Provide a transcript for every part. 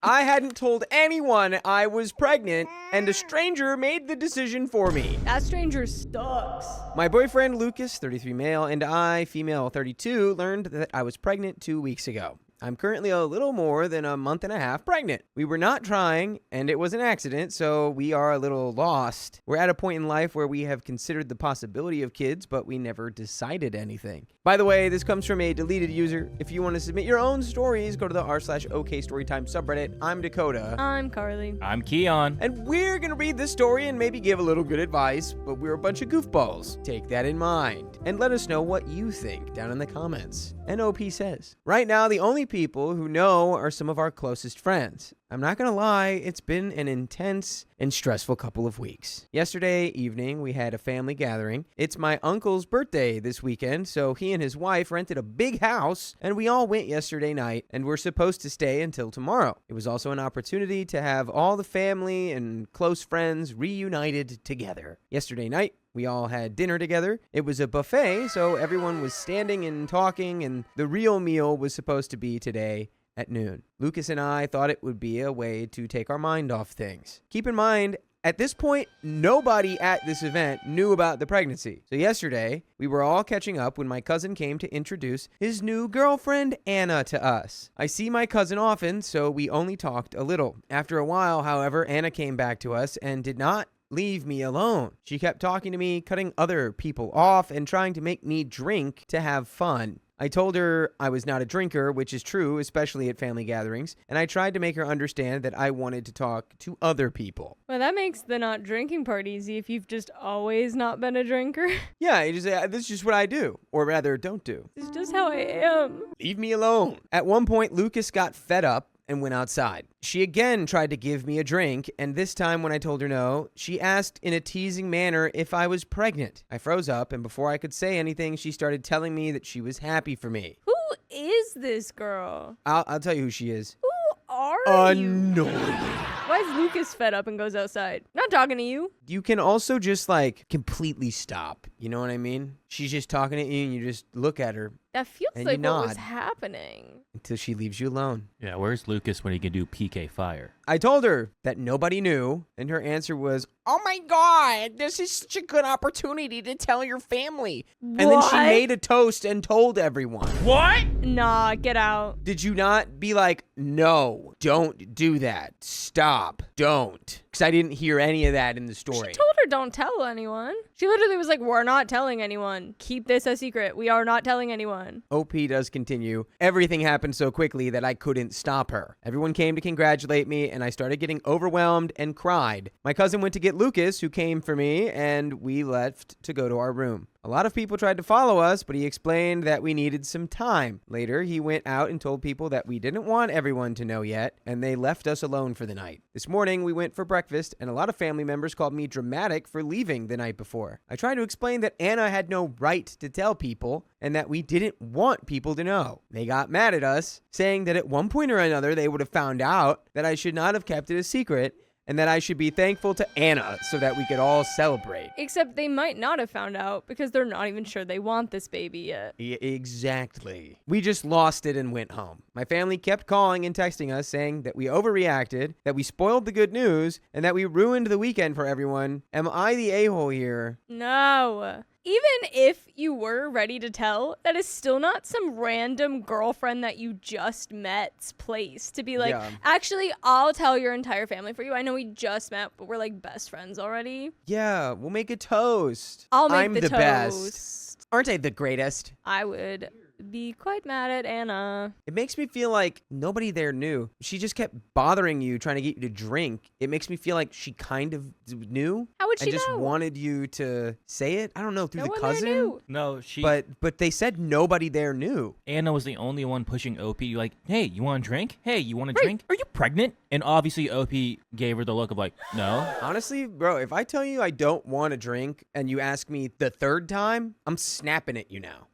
I hadn't told anyone I was pregnant, and a stranger made the decision for me. That stranger sucks. My boyfriend, Lucas, 33 male, and I, female, 32, learned that I was pregnant 2 weeks ago. I'm currently a little more than a month and a half pregnant. We were not trying, and it was an accident, so we are a little lost. We're at a point in life where we have considered the possibility of kids, but we never decided anything. By the way, this comes from a deleted user. If you want to submit your own stories, go to the r/okstorytime subreddit. I'm Dakota. I'm Carly. I'm Keon. And we're going to read this story and maybe give a little good advice, but we're a bunch of goofballs. Take that in mind. And let us know what you think down in the comments. NOP says, right now, the only people who know are some of our closest friends. I'm not going to lie, it's been an intense and stressful couple of weeks. Yesterday evening, we had a family gathering. It's my uncle's birthday this weekend, so he and his wife rented a big house, and we all went yesterday night, and we're supposed to stay until tomorrow. It was also an opportunity to have all the family and close friends reunited together. Yesterday night, we all had dinner together. It was a buffet, so everyone was standing and talking, and the real meal was supposed to be today at noon. Lucas and I thought it would be a way to take our mind off things. Keep in mind, at this point, nobody at this event knew about the pregnancy. So yesterday, we were all catching up when my cousin came to introduce his new girlfriend, Anna, to us. I see my cousin often, so we only talked a little. After a while, however, Anna came back to us and did not leave me alone. She kept talking to me, cutting other people off, and trying to make me drink to have fun. I told her I was not a drinker, which is true, especially at family gatherings, and I tried to make her understand that I wanted to talk to other people. Well, that makes the not drinking part easy if you've just always not been a drinker. Yeah, you just say, this is just what I do, or rather, don't do. This is just how I am. Leave me alone. At one point, Lucas got fed up and went outside. She again tried to give me a drink, and this time when I told her no, she asked in a teasing manner if I was pregnant. I froze up, and before I could say anything, she started telling me that she was happy for me. Who is this girl? I'll tell you who she is. Who are you? Annoying. Why is Lucas fed up and goes outside? Not talking to you. You can also just completely stop. You know what I mean? She's just talking at you and you just look at her That feels and like you what was nod happening. until she leaves you alone. Yeah, where's Lucas when he can do PK Fire? I told her that nobody knew, and her answer was, "Oh my God, this is such a good opportunity to tell your family." What? And then she made a toast and told everyone. What? Nah, get out. Did you not be like, no, don't do that. Stop. Don't. Because I didn't hear any of that in the story. She told her don't tell anyone. She literally was like, we're not telling anyone. Keep this a secret. We are not telling anyone. OP does continue. Everything happened so quickly that I couldn't stop her. Everyone came to congratulate me, and I started getting overwhelmed and cried. My cousin went to get Lucas, who came for me, and we left to go to our room. A lot of people tried to follow us, but he explained that we needed some time. Later, he went out and told people that we didn't want everyone to know yet, and they left us alone for the night. This morning, we went for breakfast, and a lot of family members called me dramatic for leaving the night before. I tried to explain that Anna had no right to tell people, and that we didn't want people to know. They got mad at us, saying that at one point or another, they would have found out that I should not have kept it a secret, and that I should be thankful to Anna so that we could all celebrate. Except they might not have found out because they're not even sure they want this baby yet. Exactly. We just lost it and went home. My family kept calling and texting us saying that we overreacted, that we spoiled the good news, and that we ruined the weekend for everyone. Am I the a-hole here? No. Even if you were ready to tell, that is still not some random girlfriend that you just met's place to be like, Yeah. actually, I'll tell your entire family for you. I know we just met, but we're like best friends already. Yeah, we'll make a toast. I'll make I'm the the toast. best. Aren't I the greatest? I would be quite mad at Anna. It makes me feel like nobody there knew. She just kept bothering you, trying to get you to drink. It makes me feel like she kind of knew. How would she and just know? wanted you to say it. I don't know, through No the one there cousin. knew. No, she. But they said nobody there knew. Anna was the only one pushing OP. Like, hey, you want a drink? Hey, you want a Right. drink? Are you pregnant? And obviously OP gave her the look of like, no. Honestly, bro, if I tell you I don't want a drink and you ask me the third time, I'm snapping at you now.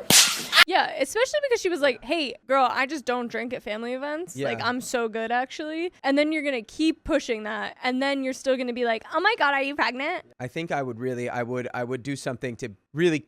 Yeah, especially because she was like, hey, girl, I just don't drink at family events. Yeah. Like, I'm so good, actually. And then you're going to keep pushing that. And then you're still going to be like, oh my God, are you pregnant? I think I would do something to really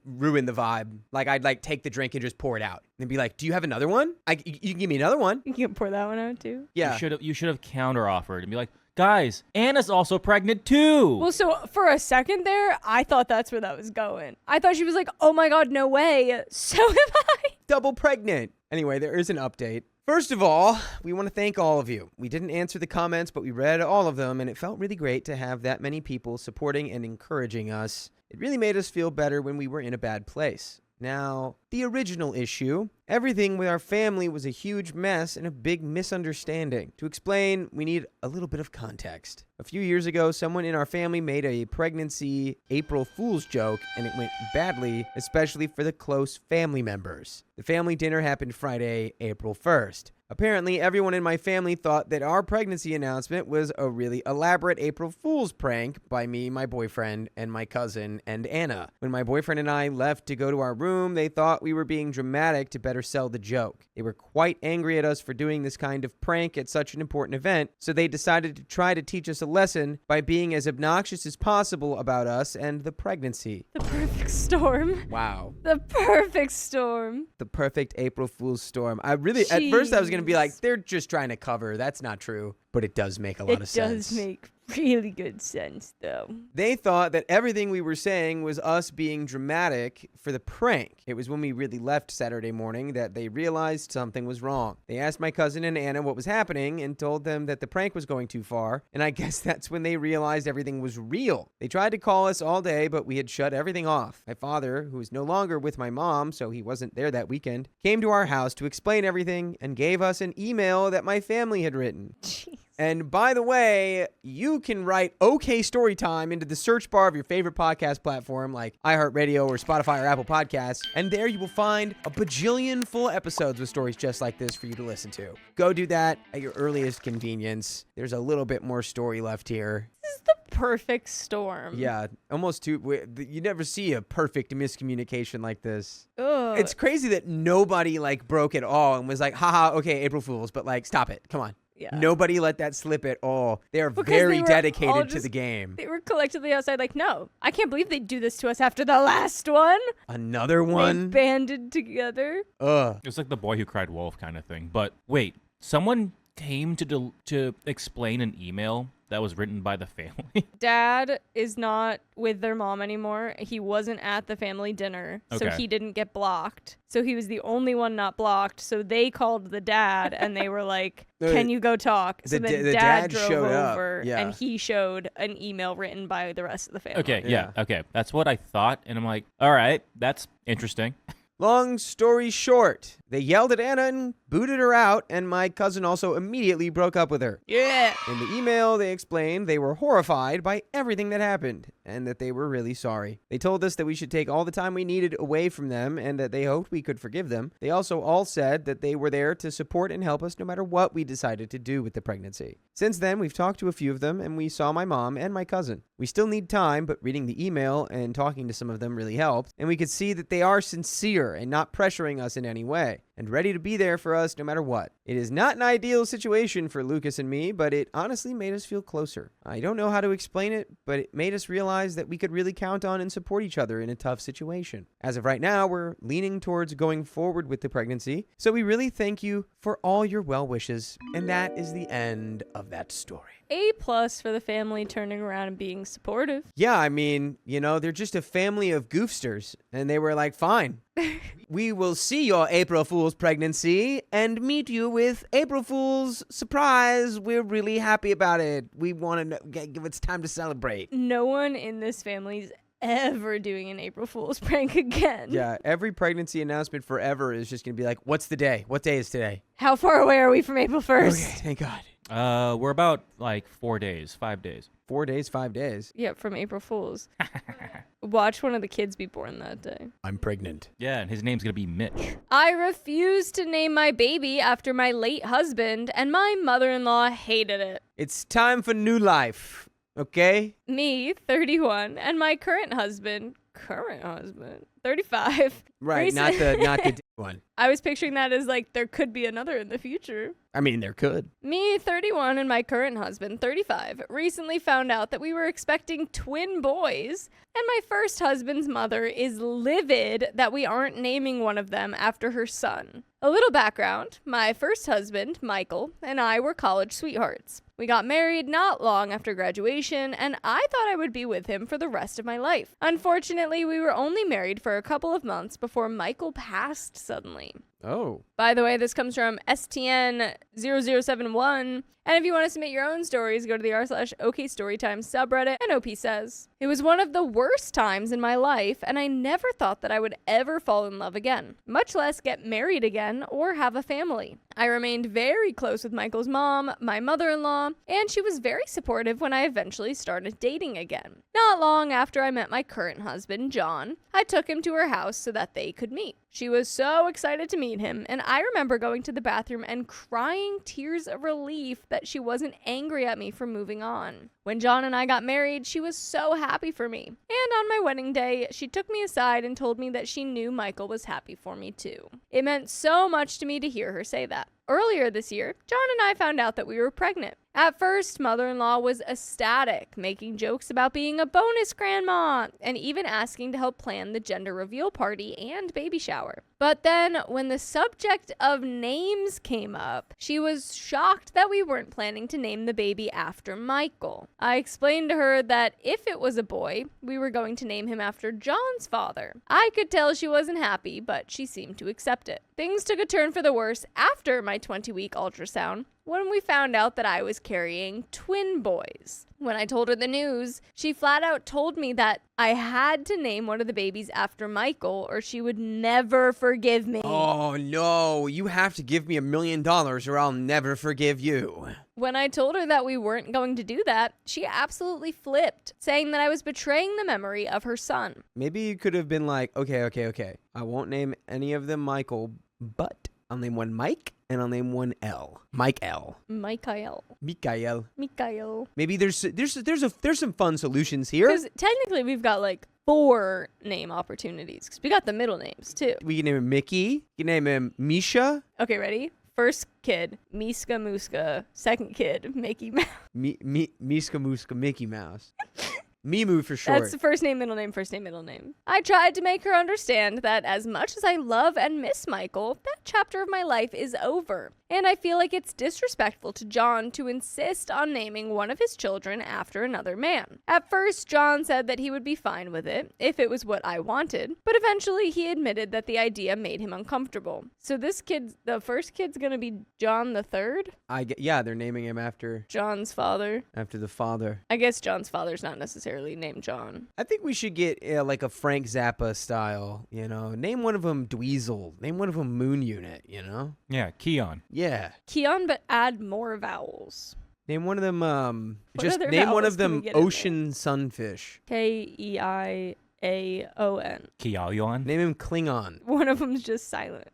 ruin the vibe. Like, I'd like take the drink and just pour it out and be like, do you have another one? You can give me another one. You can pour that one out too. Yeah. You should have counter offered and be like, guys, Anna's also pregnant too. Well, so for a second there, I thought that's where that was going. I thought she was like, oh my God, no way. So am I. Double pregnant. Anyway, there is an update. First of all, we want to thank all of you. We didn't answer the comments, but we read all of them, and it felt really great to have that many people supporting and encouraging us. It really made us feel better when we were in a bad place. Now, the original issue, everything with our family was a huge mess and a big misunderstanding. To explain, we need a little bit of context. A few years ago, someone in our family made a pregnancy April Fool's joke, and it went badly, especially for the close family members. The family dinner happened Friday, April 1st. Apparently, everyone in my family thought that our pregnancy announcement was a really elaborate April Fool's prank by me, my boyfriend, and my cousin, and Anna. When my boyfriend and I left to go to our room, they thought we were being dramatic to better sell the joke. They were quite angry at us for doing this kind of prank at such an important event, so they decided to try to teach us a lesson by being as obnoxious as possible about us and the pregnancy. The perfect storm. Wow. The perfect storm. The perfect April Fool's storm. At first I was going to be like, they're just trying to cover. That's not true. But it does make a lot of sense. It does make really good sense, though. They thought that everything we were saying was us being dramatic for the prank. It was when we really left Saturday morning that they realized something was wrong. They asked my cousin and Anna what was happening and told them that the prank was going too far. And I guess that's when they realized everything was real. They tried to call us all day, but we had shut everything off. My father, who is no longer with my mom, so he wasn't there that weekend, came to our house to explain everything and gave us an email that my family had written. Jeez. And by the way, you can write Storytime into the search bar of your favorite podcast platform like iHeartRadio or Spotify or Apple Podcasts, and there you will find a bajillion full episodes with stories just like this for you to listen to. Go do that at your earliest convenience. There's a little bit more story left here. This is the perfect storm. Yeah, almost too. You never see a perfect miscommunication like this. Ugh. It's crazy that nobody broke at all and was like, haha, okay, April Fools, but stop it. Come on. Yeah. Nobody let that slip at all. They are Because very they were dedicated all to just- the game. They were collectively outside like, no, I can't believe they'd do this to us after the last one. Another They one? banded together. Ugh. It's like the boy who cried wolf kind of thing. But wait, someone came to explain an email that was written by the family. Dad is not with their mom anymore. He wasn't at the family dinner, so Okay. he didn't get blocked. So he was the only one not blocked. So they called the dad and they were like, can you go talk? So then the dad dad drove showed up, over yeah. and he showed an email written by the rest of the family. Okay, Yeah. yeah, okay. That's what I thought. And I'm like, all right, that's interesting. Long story short, they yelled at Anna and booted her out, and my cousin also immediately broke up with her. Yeah. In the email, they explained they were horrified by everything that happened and that they were really sorry. They told us that we should take all the time we needed away from them and that they hoped we could forgive them. They also all said that they were there to support and help us no matter what we decided to do with the pregnancy. Since then, we've talked to a few of them and we saw my mom and my cousin. We still need time, but reading the email and talking to some of them really helped, and we could see that they are sincere and not pressuring us in any way, and ready to be there for us no matter what. It is not an ideal situation for Lucas and me, but it honestly made us feel closer. I don't know how to explain it, but it made us realize that we could really count on and support each other in a tough situation. As of right now, we're leaning towards going forward with the pregnancy, so we really thank you for all your well wishes, and that is the end of that story. A+ for the family turning around and being supportive. Yeah, I mean, they're just a family of goofsters, and they were like, fine. We will see your April Fool's pregnancy and meet you with April Fool's surprise. We're really happy about it. We want to give it's time to celebrate. No one in this family's ever doing an April Fool's prank again. Yeah, every pregnancy announcement forever is just going to be like, what's the day? What day is today? How far away are we from April 1st? Okay, thank God. We're about 4 days, 5 days. 4 days, 5 days. Yeah, from April Fool's. Watch one of the kids be born that day. I'm pregnant. Yeah, and his name's gonna be Mitch. I refused to name my baby after my late husband, and my mother-in-law hated it. It's time for new life, okay? Me, 31, and my current husband, 35. Right, not the dick one. I was picturing that as like there could be another in the future. I mean, there could. Me, 31, and my current husband, 35, recently found out that we were expecting twin boys, and my first husband's mother is livid that we aren't naming one of them after her son. A little background, my first husband, Michael, and I were college sweethearts. We got married not long after graduation, and I thought I would be with him for the rest of my life. Unfortunately, we were only married for a couple of months before Michael passed suddenly. Oh. By the way, this comes from STN0071. And if you want to submit your own stories, go to the r/okstorytime subreddit. And OP says, it was one of the worst times in my life, and I never thought that I would ever fall in love again, much less get married again or have a family. I remained very close with Michael's mom, my mother-in-law, and she was very supportive when I eventually started dating again. Not long after I met my current husband, John, I took him to her house so that they could meet. She was so excited to meet him, and I remember going to the bathroom and crying tears of relief that she wasn't angry at me for moving on. When John and I got married, she was so happy for me. And on my wedding day, she took me aside and told me that she knew Michael was happy for me too. It meant so much to me to hear her say that. Earlier this year, John and I found out that we were pregnant. At first, mother-in-law was ecstatic, making jokes about being a bonus grandma, and even asking to help plan the gender reveal party and baby shower. But then, when the subject of names came up, she was shocked that we weren't planning to name the baby after Michael. I explained to her that if it was a boy, we were going to name him after John's father. I could tell she wasn't happy, but she seemed to accept it. Things took a turn for the worse after my 20-week ultrasound, when we found out that I was carrying twin boys. When I told her the news, she flat out told me that I had to name one of the babies after Michael or she would never forgive me. Oh, no. You have to give me $1 million or I'll never forgive you. When I told her that we weren't going to do that, she absolutely flipped, saying that I was betraying the memory of her son. Maybe you could have been like, okay. I won't name any of them Michael, but I'll name one Mike and I'll name one L. Mike L. Michael. Maybe there's some fun solutions here. Because technically we've got like 4 name opportunities. Because we got the middle names too. We can name him Mickey. You can name him Misha. Okay, ready? First kid, Miska Muska. Second kid, Mickey Mouse. Miska Muska Mickey Mouse. Mimu for short. That's the first name, middle name, first name, middle name. I tried to make her understand that as much as I love and miss Michael, that chapter of my life is over. And I feel like it's disrespectful to John to insist on naming one of his children after another man. At first, John said that he would be fine with it, if it was what I wanted, but eventually he admitted that the idea made him uncomfortable. So the first kid's gonna be John the third? Yeah, they're naming him after John's father. After the father. I guess John's father's not necessarily named John. I think we should get like a Frank Zappa style, Name one of them Dweezil. Name one of them Moon Unit, Yeah, Keon. Yeah. Keon, but add more vowels. Name one of them, What just other name one vowels of can we them get in there? Ocean Sunfish. Keiaon. Kiaoyuan. Name him Klingon. One of them's just silent.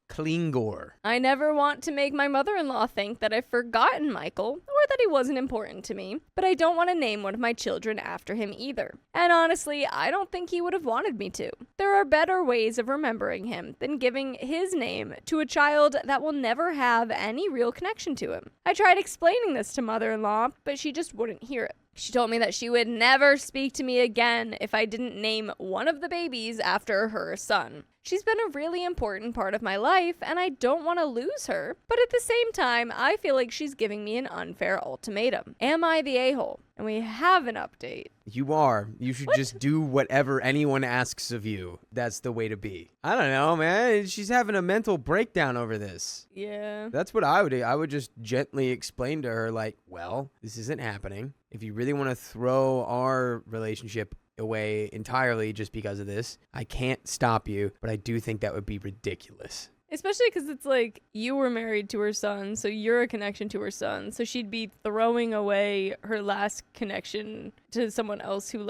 Klingor. I never want to make my mother-in-law think that I've forgotten Michael or that he wasn't important to me, but I don't want to name one of my children after him either. And honestly, I don't think he would have wanted me to. There are better ways of remembering him than giving his name to a child that will never have any real connection to him. I tried explaining this to mother-in-law, but she just wouldn't hear it. She told me that she would never speak to me again if I didn't name one of the babies after her son. She's been a really important part of my life, and I don't want to lose her. But at the same time, I feel like she's giving me an unfair ultimatum. Am I the a-hole? And we have an update. You are. You should just do whatever anyone asks of you. That's the way to be. I don't know, man. She's having a mental breakdown over this. Yeah. That's what I would do. I would just gently explain to her, like, well, this isn't happening. If you really want to throw our relationship away entirely just because of this, I can't stop you, but I do think that would be ridiculous. Especially because it's like you were married to her son, so you're a connection to her son. So she'd be throwing away her last connection to someone else who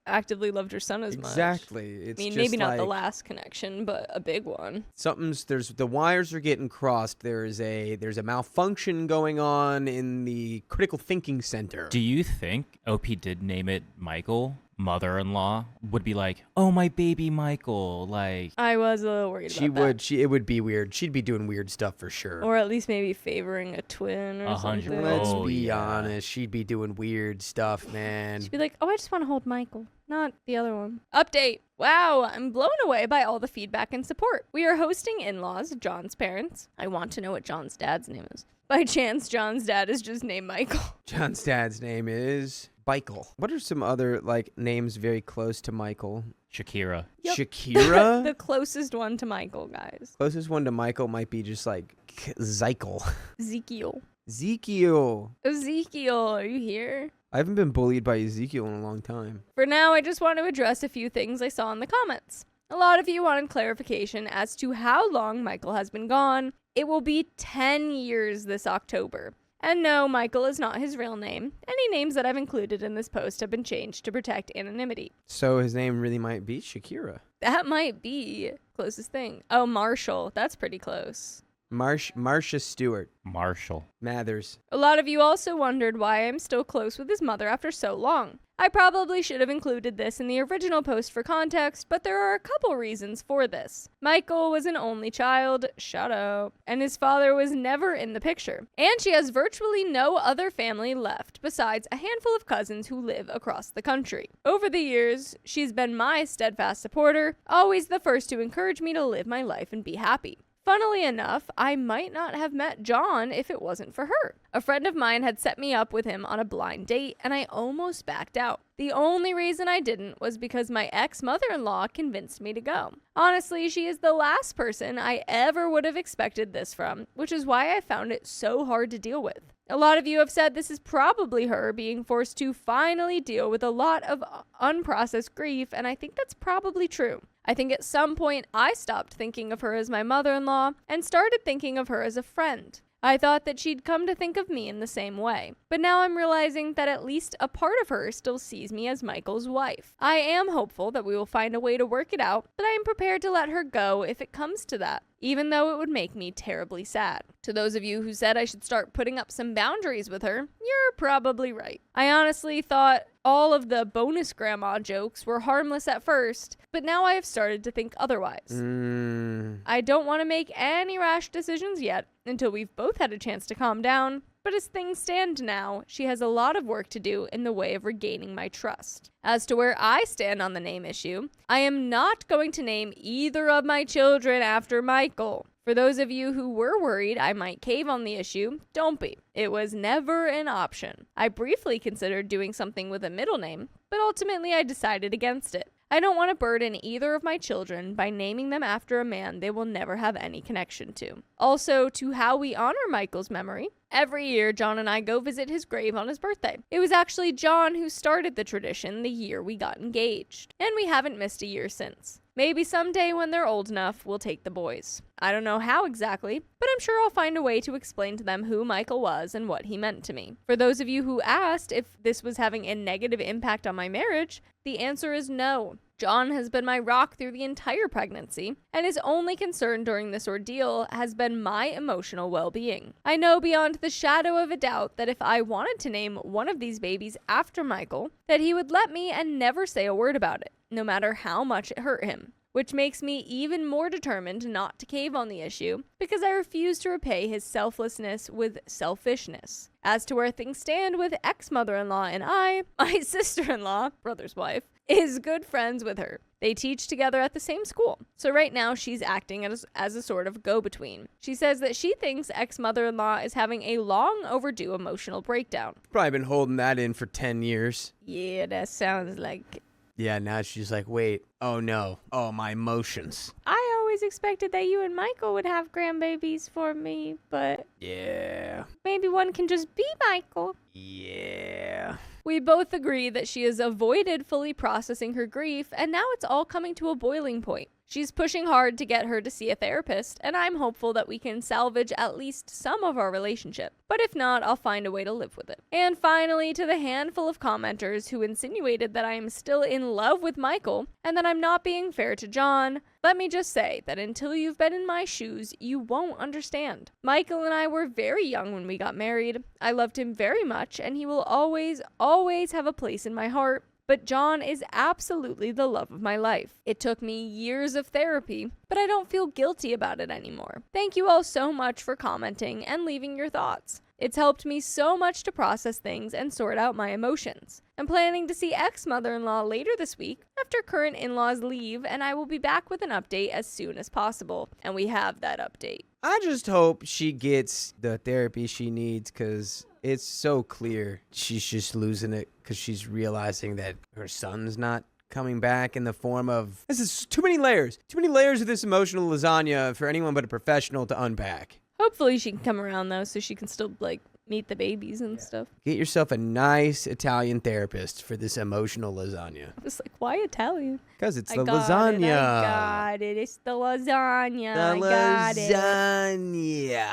actively loved her son as much. Exactly. It's maybe not the last connection, but a big one. The wires are getting crossed. There's a malfunction going on in the critical thinking center. Do you think OP did name it Michael mother-in-law would be like, "Oh, my baby Michael," like. I was a little worried She about would. It would be weird. She'd be doing weird stuff for sure. that. Or at least maybe favoring a twin or 100%. something. Let's Oh, be yeah. honest. She'd be doing weird stuff, man. She'd be like, oh, I just want to hold Michael, not the other one. Update. Wow, I'm blown away by all the feedback and support. We are hosting in-laws, John's parents. I want to know what John's dad's name is. By chance, John's dad is just named Michael. John's dad's name is Michael. What are some other names very close to Michael? Shakira. Yep. Shakira? The closest one to Michael, guys. Closest one to Michael might be just Zykel. Ezekiel. Ezekiel. Ezekiel, are you here? I haven't been bullied by Ezekiel in a long time. For now, I just want to address a few things I saw in the comments. A lot of you wanted clarification as to how long Michael has been gone. It will be 10 years this October. And no, Michael is not his real name. Any names that I've included in this post have been changed to protect anonymity. So his name really might be Shakira. That might be closest thing. Oh, Marshall. That's pretty close. Marcia Stewart. Marshall. Mathers. A lot of you also wondered why I'm still close with his mother after so long. I probably should have included this in the original post for context, but there are a couple reasons for this. Michael was an only child, shut up, and his father was never in the picture. And she has virtually no other family left besides a handful of cousins who live across the country. Over the years, she's been my steadfast supporter, always the first to encourage me to live my life and be happy. Funnily enough, I might not have met John if it wasn't for her. A friend of mine had set me up with him on a blind date, and I almost backed out. The only reason I didn't was because my ex-mother-in-law convinced me to go. Honestly, she is the last person I ever would have expected this from, which is why I found it so hard to deal with. A lot of you have said this is probably her being forced to finally deal with a lot of unprocessed grief, and I think that's probably true. I think at some point I stopped thinking of her as my mother-in-law and started thinking of her as a friend. I thought that she'd come to think of me in the same way. But now I'm realizing that at least a part of her still sees me as Michael's wife. I am hopeful that we will find a way to work it out, but I am prepared to let her go if it comes to that, even though it would make me terribly sad. To those of you who said I should start putting up some boundaries with her, you're probably right. I honestly thought all of the bonus grandma jokes were harmless at first, but now I have started to think otherwise. I don't want to make any rash decisions yet until we've both had a chance to calm down, but as things stand now, she has a lot of work to do in the way of regaining my trust. As to where I stand on the name issue, I am not going to name either of my children after Michael. For those of you who were worried I might cave on the issue, don't be. It was never an option. I briefly considered doing something with a middle name, but ultimately I decided against it. I don't want to burden either of my children by naming them after a man they will never have any connection to. Also, to how we honor Michael's memory, every year John and I go visit his grave on his birthday. It was actually John who started the tradition the year we got engaged, and we haven't missed a year since. Maybe someday when they're old enough, we'll take the boys. I don't know how exactly, but I'm sure I'll find a way to explain to them who Michael was and what he meant to me. For those of you who asked if this was having a negative impact on my marriage, the answer is no. John has been my rock through the entire pregnancy, and his only concern during this ordeal has been my emotional well-being. I know beyond the shadow of a doubt that if I wanted to name one of these babies after Michael, that he would let me and never say a word about it, no matter how much it hurt him. Which makes me even more determined not to cave on the issue, because I refuse to repay his selflessness with selfishness. As to where things stand with ex-mother-in-law and I, my sister-in-law, brother's wife, is good friends with her. They teach together at the same school. So right now she's acting as a sort of go-between. She says that she thinks ex-mother-in-law is having a long overdue emotional breakdown. Probably been holding that in for 10 years. Yeah, that sounds like... Yeah, now she's like, wait, oh no, oh, my emotions. I always expected that you and Michael would have grandbabies for me, but... Yeah. Maybe one can just be Michael. Yeah. We both agree that she has avoided fully processing her grief, and now it's all coming to a boiling point. She's pushing hard to get her to see a therapist, and I'm hopeful that we can salvage at least some of our relationship. But if not, I'll find a way to live with it. And finally, to the handful of commenters who insinuated that I am still in love with Michael, and that I'm not being fair to John, let me just say that until you've been in my shoes, you won't understand. Michael and I were very young when we got married. I loved him very much, and he will always, always have a place in my heart. but John is absolutely the love of my life. It took me years of therapy, but I don't feel guilty about it anymore. Thank you all so much for commenting and leaving your thoughts. It's helped me so much to process things and sort out my emotions. I'm planning to see ex-mother-in-law later this week after current in-laws leave, and I will be back with an update as soon as possible. And we have that update. I just hope she gets the therapy she needs, because it's so clear she's just losing it because she's realizing that her son's not coming back in the form of... This is too many layers. Too many layers of this emotional lasagna for anyone but a professional to unpack. Hopefully she can come around, though, so she can still, meet the babies and stuff. Get yourself a nice Italian therapist for this emotional lasagna. Just why Italian? Because it's I the got lasagna. It, I got it. It's the lasagna. The I got it. lasagna.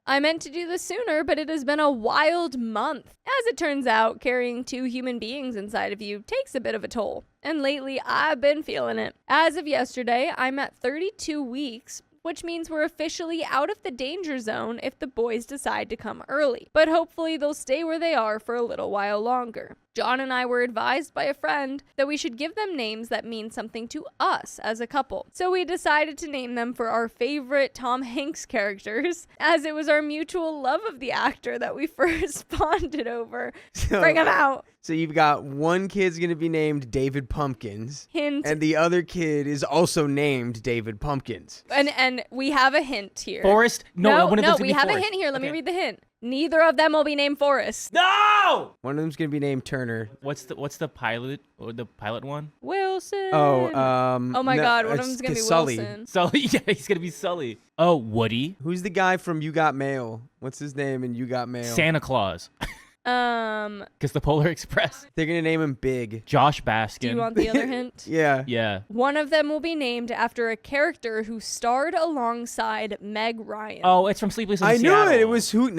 I meant to do this sooner, but it has been a wild month. As it turns out, carrying 2 human beings inside of you takes a bit of a toll. And lately, I've been feeling it. As of yesterday, I'm at 32 weeks, which means we're officially out of the danger zone if the boys decide to come early. But hopefully they'll stay where they are for a little while longer. John and I were advised by a friend that we should give them names that mean something to us as a couple. So we decided to name them for our favorite Tom Hanks characters, as it was our mutual love of the actor that we first bonded over. Bring him out! So you've got one kid's going to be named David Pumpkins. Hint. And the other kid is also named David Pumpkins. And we have a hint here. Forrest? No, one of them's gonna we be have Forrest. a hint here. Let me Okay. read the hint. Neither of them will be named Forrest. No! One of them's going to be named Turner. What's the pilot or the pilot one? Wilson. Oh my God, one of it's them's gonna be Sully. Wilson. Sully. Yeah, he's gonna be Sully. Oh, Woody. Who's the guy from You Got Mail? What's his name in You Got Mail? Santa Claus. Because the Polar Express. They're going to name him Big. Josh Baskin. Do you want the other hint? Yeah. Yeah. One of them will be named after a character who starred alongside Meg Ryan. Oh, it's from Sleepless in I Seattle. knew it. It was Who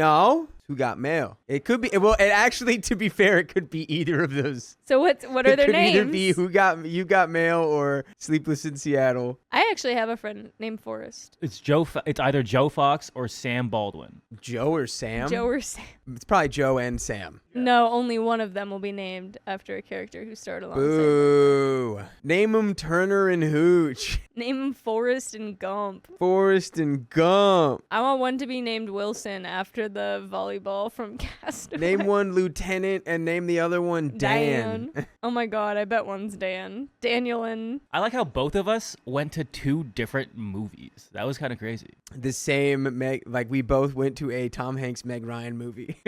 Got Mail. It could be, well, it actually, to be fair, it could be either of those. So what are their It could names? either be You Got Mail or Sleepless in Seattle. I actually have a friend named Forrest. It's it's either Joe Fox or Sam Baldwin. Joe or Sam? Joe or Sam? It's probably Joe and Sam. No, only one of them will be named after a character who starred alongside. Boo. Name them Turner and Hooch. Name him Forrest and Gump. Forrest and Gump. I want one to be named Wilson after the volleyball from Castaway. Name one Lieutenant and name the other one Dan. Oh my God, I bet one's Dan. Daniel and... I like how both of us went to 2 different movies. That was kind of crazy. The same, we both went to a Tom Hanks, Meg Ryan movie.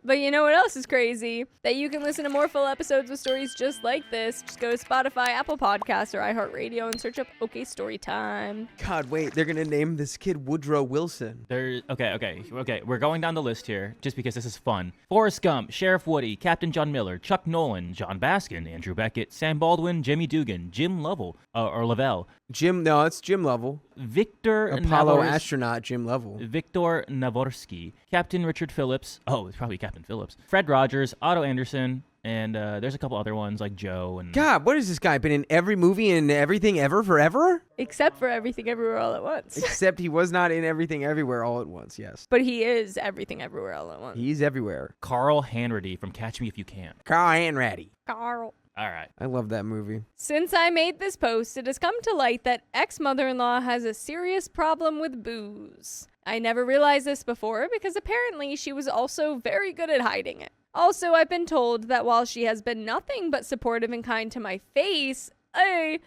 But you know what else is crazy? That you can listen to more full episodes with stories just like this. Just go to Spotify, Apple Podcasts, or iHeartRadio and search up OK Storytime. God, wait, they're going to name this kid Woodrow Wilson. Okay. We're going down the list here just because this is fun. Forrest Gump, Sheriff Woody, Captain John Miller, Chuck Nolan, John Baskin, Andrew Beckett, Sam Baldwin, Jimmy Dugan, Jim Lovell, or Lavelle. It's Jim Lovell. Victor Apollo astronaut Jim Lovell. Victor Navorsky, Captain Richard Phillips. Oh, it's probably Captain Phillips. Fred Rogers, Otto Anderson, and there's a couple other ones like Joe and. God, what has this guy been in every movie and everything ever forever? Except for Everything Everywhere All at Once. Except he was not in Everything Everywhere All at Once, yes. But he is Everything Everywhere All at Once. He's everywhere. Carl Hanratty from Catch Me If You Can. Carl Hanratty. Carl. All right. I love that movie. Since I made this post, it has come to light that ex-mother-in-law has a serious problem with booze. I never realized this before because apparently she was also very good at hiding it. Also, I've been told that while she has been nothing but supportive and kind to my face,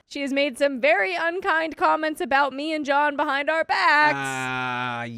she has made some very unkind comments about me and John behind our backs.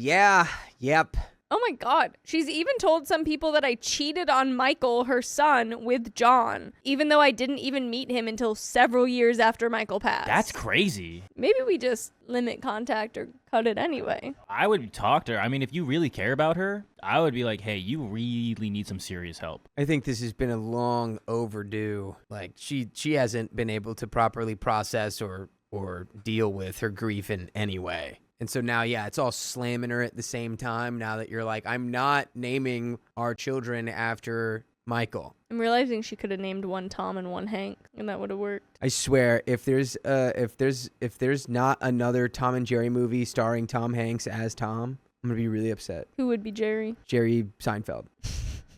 Yep. Oh my God. She's even told some people that I cheated on Michael, her son, with John, even though I didn't even meet him until several years after Michael passed. That's crazy. Maybe we just limit contact or cut it anyway. I would talk to her. I mean, if you really care about her, I would be like, hey, you really need some serious help. I think this has been a long overdue. Like, she hasn't been able to properly process or deal with her grief in any way. And so now, it's all slamming her at the same time now that you're like, I'm not naming our children after Michael. I'm realizing she could have named one Tom and one Hank, and that would have worked. I swear, if there's not another Tom and Jerry movie starring Tom Hanks as Tom, I'm going to be really upset. Who would be Jerry? Jerry Seinfeld.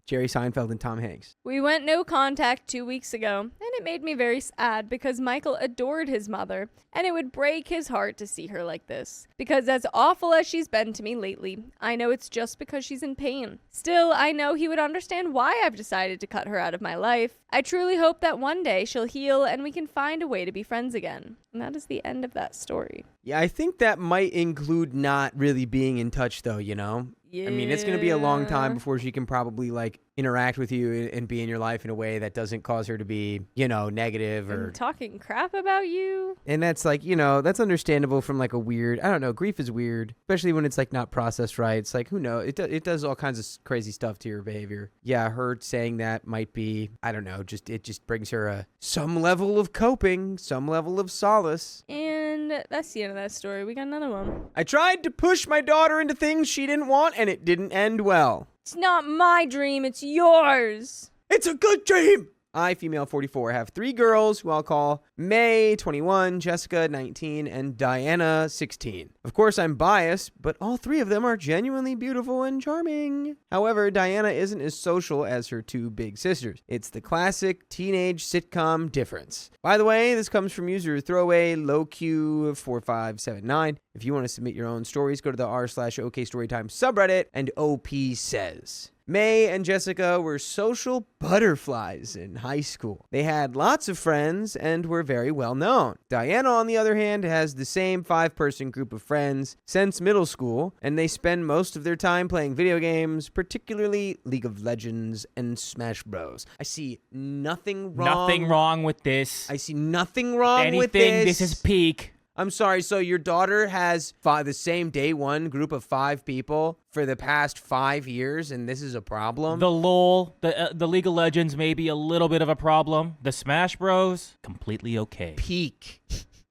Jerry Seinfeld and Tom Hanks. We went no contact 2 weeks ago, and it made me very sad because Michael adored his mother, and it would break his heart to see her like this. Because as awful as she's been to me lately, I know it's just because she's in pain. Still, I know he would understand why I've decided to cut her out of my life. I truly hope that one day she'll heal and we can find a way to be friends again. And that is the end of that story. Yeah, I think that might include not really being in touch, though, you know? Yeah. I mean, it's going to be a long time before she can probably, like, interact with you and be in your life in a way that doesn't cause her to be, you know, negative or... talking crap about you. And that's, like, you know, that's understandable from, like, a weird... I don't know, grief is weird, especially when it's, like, not processed right. It's like, who knows? It does all kinds of crazy stuff to your behavior. Yeah, her saying that might be, I don't know, it just brings her some level of coping, some level of solace. And that's the end of that story. We got another one. I tried to push my daughter into things she didn't want, and it didn't end well. It's not my dream, it's yours. It's a good dream. I, female 44, have 3 girls who I'll call May, 21, Jessica, 19, and Diana, 16. Of course, I'm biased, but all 3 of them are genuinely beautiful and charming. However, Diana isn't as social as her 2 big sisters. It's the classic teenage sitcom difference. By the way, this comes from user throwaway lowq4579. If you want to submit your own stories, go to the r/okstorytime subreddit, and OP says... May and Jessica were social butterflies in high school. They had lots of friends and were very well known. Diana, on the other hand, has the same 5-person group of friends since middle school, and they spend most of their time playing video games, particularly League of Legends and Smash Bros. I see nothing wrong. Nothing wrong with this. I see nothing wrong with Anything, this. this is peak. I'm sorry, so your daughter has the same day one group of 5 people for the past 5 years, and this is a problem? The LOL, the League of Legends may be a little bit of a problem. The Smash Bros, completely okay. Peak.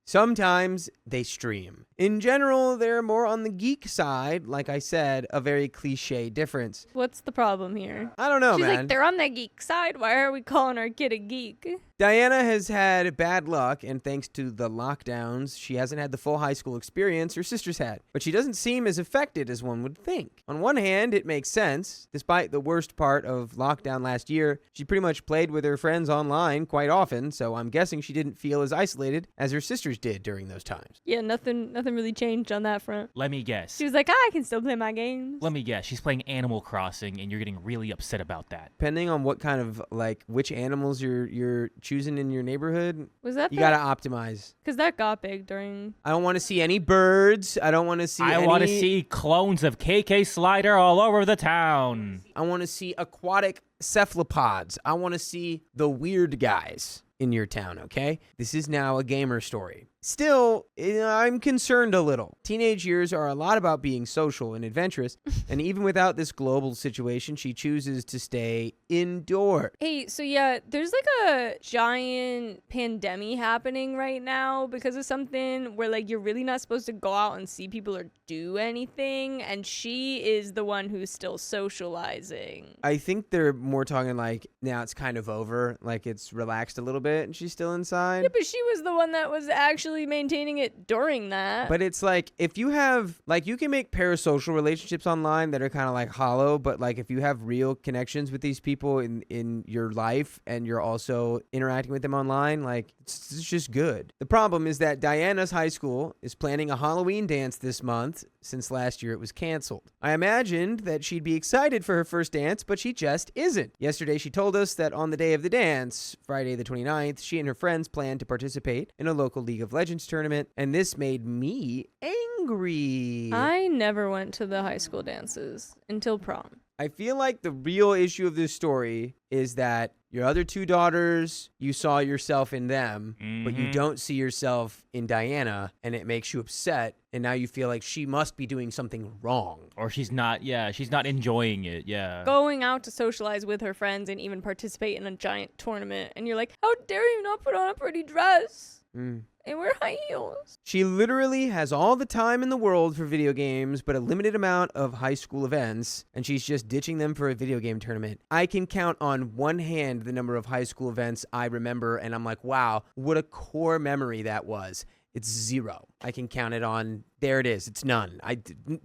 Sometimes they stream. In general, they're more on the geek side. Like I said, a very cliche difference. What's the problem here? I don't know, She's man. like, they're on the geek side. Why are we calling our kid a geek? Diana has had bad luck, and thanks to the lockdowns, she hasn't had the full high school experience her sisters had. But she doesn't seem as affected as one would think. On one hand, it makes sense. Despite the worst part of lockdown last year, she pretty much played with her friends online quite often, so I'm guessing she didn't feel as isolated as her sisters did during those times. Yeah, nothing really changed on that front. Let me guess. She was like, I can still play my games. Let me guess. She's playing Animal Crossing, and you're getting really upset about that. Depending on what kind of, like, which animals you're choosing in your neighborhood, Was that you gotta optimize. Because that got big during... I don't want to see any birds. I don't want to see I want to see clones of KK Slider all over the town. I want to see aquatic cephalopods. I want to see the weird guys in your town, okay? This is now a gamer story. Still, I'm concerned a little. Teenage years are a lot about being social and adventurous, and even without this global situation, she chooses to stay indoors. Hey, so yeah, there's like a giant pandemic happening right now because of something where like you're really not supposed to go out and see people or do anything, and she is the one who's still socializing. I think they're more talking like now it's kind of over, like it's relaxed a little bit and she's still inside. Yeah, but she was the one that was actually maintaining it during that. But it's like if you have like you can make parasocial relationships online that are kind of like hollow, but like if you have real connections with these people in your life and you're also interacting with them online, like it's just good. The problem is that Diana's high school is planning a Halloween dance this month since last year it was canceled. I imagined that she'd be excited for her first dance, but she just isn't. Yesterday she told us that on the day of the dance, Friday the 29th, she and her friends plan to participate in a local League of Legends tournament, and this made me angry. I never went to the high school dances until prom. I feel like the real issue of this story is that your other 2 daughters, you saw yourself in them, but you don't see yourself in Diana, and it makes you upset, and now you feel like she must be doing something wrong. Or she's not enjoying it, yeah. Going out to socialize with her friends and even participate in a giant tournament, and you're like, how dare you not put on a pretty dress? And wear high heels. She literally has all the time in the world for video games, but a limited amount of high school events, and she's just ditching them for a video game tournament. I can count on one hand the number of high school events I remember, and I'm like, wow, what a core memory that was. It's 0. I can count it on. There it is. It's none.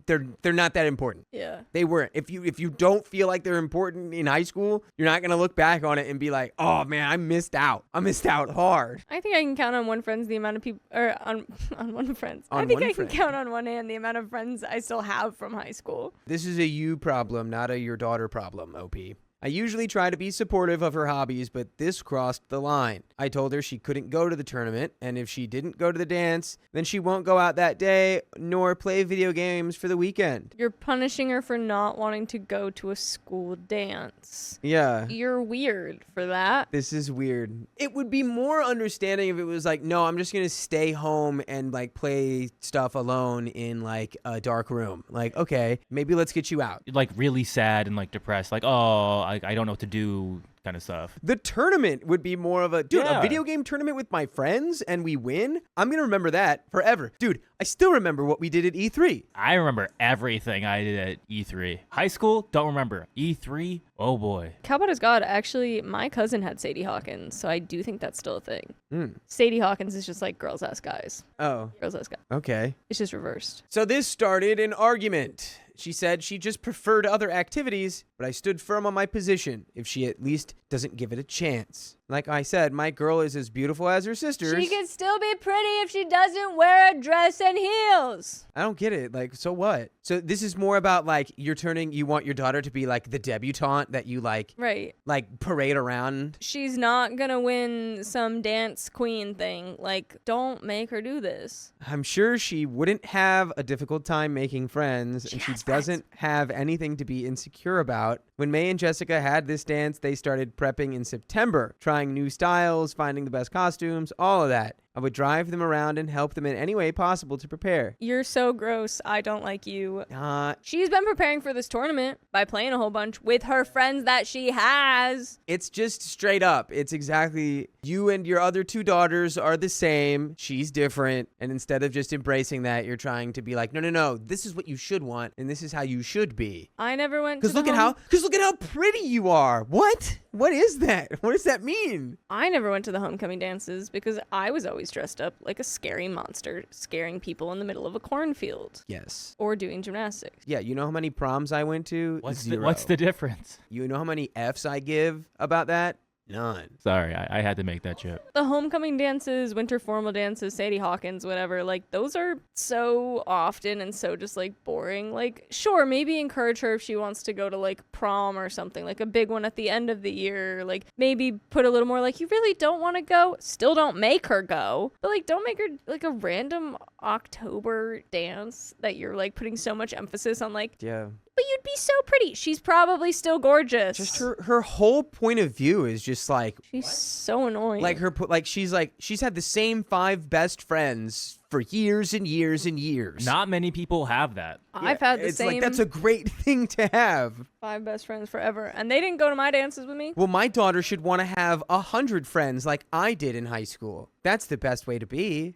They're not that important. Yeah. They weren't. If you don't feel like they're important in high school, you're not gonna look back on it and be like, oh man, I missed out. I missed out hard. I think I can count on one friend's the amount of people, or on one friend's. On I think one I friend. can count on one hand the amount of friends I still have from high school. This is a you problem, not a your daughter problem, OP. I usually try to be supportive of her hobbies, but this crossed the line. I told her she couldn't go to the tournament, and if she didn't go to the dance, then she won't go out that day nor play video games for the weekend. You're punishing her for not wanting to go to a school dance. Yeah. You're weird for that. This is weird. It would be more understanding if it was like, no, I'm just going to stay home and like play stuff alone in like a dark room. Like, okay, maybe let's get you out. Like really sad and like depressed, like, oh, I don't know what to do kind of stuff. The tournament would be more of a, dude, Yeah. a video game tournament with my friends and we win? I'm going to remember that forever. Dude, I still remember what we did at E3. I remember everything I did at E3. High school, don't remember. E3, oh boy. Cowbot is God. Actually, my cousin had Sadie Hawkins, so I do think that's still a thing. Sadie Hawkins is just like girls ask guys. Oh, Girls ask guys. okay. It's just reversed. So this started an argument. She said she just preferred other activities, but I stood firm on my position if she at least doesn't give it a chance. Like I said, my girl is as beautiful as her sisters. She can still be pretty if she doesn't wear a dress and heels. I don't get it. Like, so what? So this is more about like you want your daughter to be like the debutante that you like Right. parade around. She's not gonna win some dance queen thing. Like, don't make her do this. I'm sure she wouldn't have a difficult time making friends, and she doesn't have anything to be insecure about. When May and Jessica had this dance, they started prepping in September, trying new styles, finding the best costumes, all of that. I would drive them around and help them in any way possible to prepare. You're so gross. I don't like you. Uh, She's been preparing for this tournament by playing a whole bunch with her friends that she has. It's just straight up. It's exactly you and your other 2 daughters are the same. She's different. And instead of just embracing that, you're trying to be like, no, this is what you should want. And this is how you should be. I never went to Because look at how pretty you are. What? What is that? What does that mean? I never went to the homecoming dances because I was always dressed up like a scary monster, scaring people in the middle of a cornfield Yes. or doing gymnastics. Yeah, you know how many proms I went to? What's Zero. the difference? You know how many F's I give about that? None. Sorry, I had to make that joke. The homecoming dances, winter formal dances, Sadie Hawkins, whatever, like those are so often and so just like boring. Like, sure, maybe encourage her if she wants to go to like prom or something, like a big one at the end of the year. Like maybe put a little more like, you really don't want to go? Still don't make her go. But like, don't make her like a random October dance that you're like putting so much emphasis on like, Yeah. but you'd be so pretty. She's probably still gorgeous. Just her whole point of view is just like She's so annoying. she's had the same 5 best friends for years and years and years. Not many people have that. I've had the it's same like that's a great thing to have. 5 best friends forever, and they didn't go to my dances with me. Well, my daughter should want to have 100 friends like I did in high school. That's the best way to be.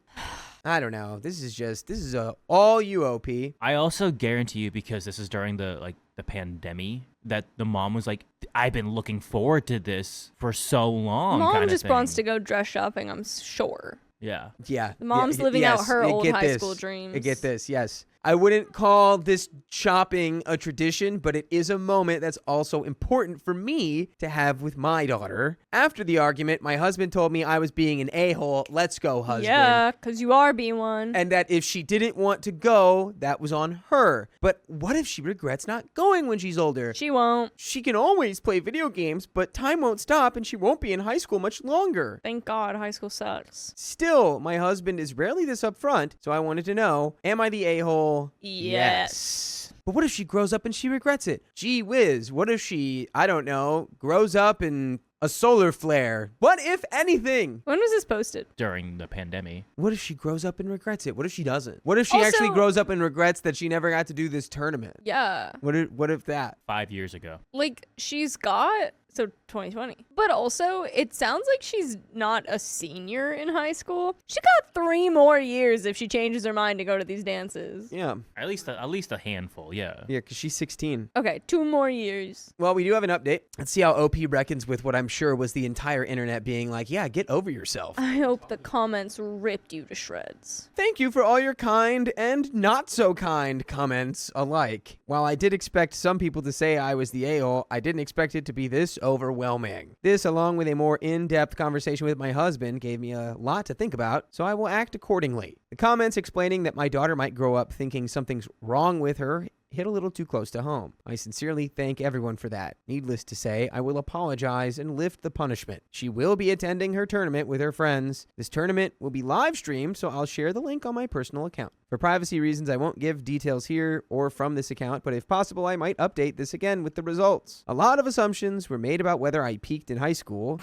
I don't know. This is all you, OP. I also guarantee you, because this is during the pandemic, that the mom was like, I've been looking forward to this for so long. Mom just wants to go dress shopping, I'm sure. Yeah. Yeah. The mom's living out her old high school dreams. I get this, yes. I wouldn't call this shopping a tradition, but it is a moment that's also important for me to have with my daughter. After the argument, my husband told me I was being an a-hole. Let's go, husband. Yeah, because you are being one. And that if she didn't want to go, that was on her. But what if she regrets not going when she's older? She won't. She can always play video games, but time won't stop and she won't be in high school much longer. Thank God high school sucks. Still, my husband is rarely this upfront, so I wanted to know, am I the a-hole? Yes. But what if she grows up and she regrets it? Gee whiz, what if she, I don't know, grows up in a solar flare? What if anything? When was this posted? During the pandemic. What if she grows up and regrets it? What if she doesn't? What if she Also- actually grows up and regrets that she never got to do this tournament? Yeah. What if that? 5 years ago. Like, she's got, so 2020. But also, it sounds like she's not a senior in high school. She got 3 more years if she changes her mind to go to these dances. Yeah. At least a handful, yeah. Yeah, because she's 16. Okay, 2 more years. Well, we do have an update. Let's see how OP reckons with what I'm sure was the entire internet being like, yeah, get over yourself. I hope the comments ripped you to shreds. Thank you for all your kind and not so kind comments alike. While I did expect some people to say I was the a-hole, I didn't expect it to be this overwhelming. This, along with a more in-depth conversation with my husband, gave me a lot to think about, so I will act accordingly. The comments explaining that my daughter might grow up thinking something's wrong with her hit a little too close to home. I sincerely thank everyone for that. Needless to say, I will apologize and lift the punishment. She will be attending her tournament with her friends. This tournament will be live streamed, so I'll share the link on my personal account. For privacy reasons, I won't give details here or from this account, but if possible, I might update this again with the results. A lot of assumptions were made about whether I peaked in high school.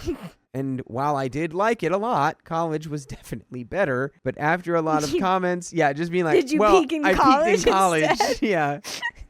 And while I did like it a lot, college was definitely better. But after a lot of comments, yeah, just being like, Did you well, peak in I college peaked in college. instead? Yeah.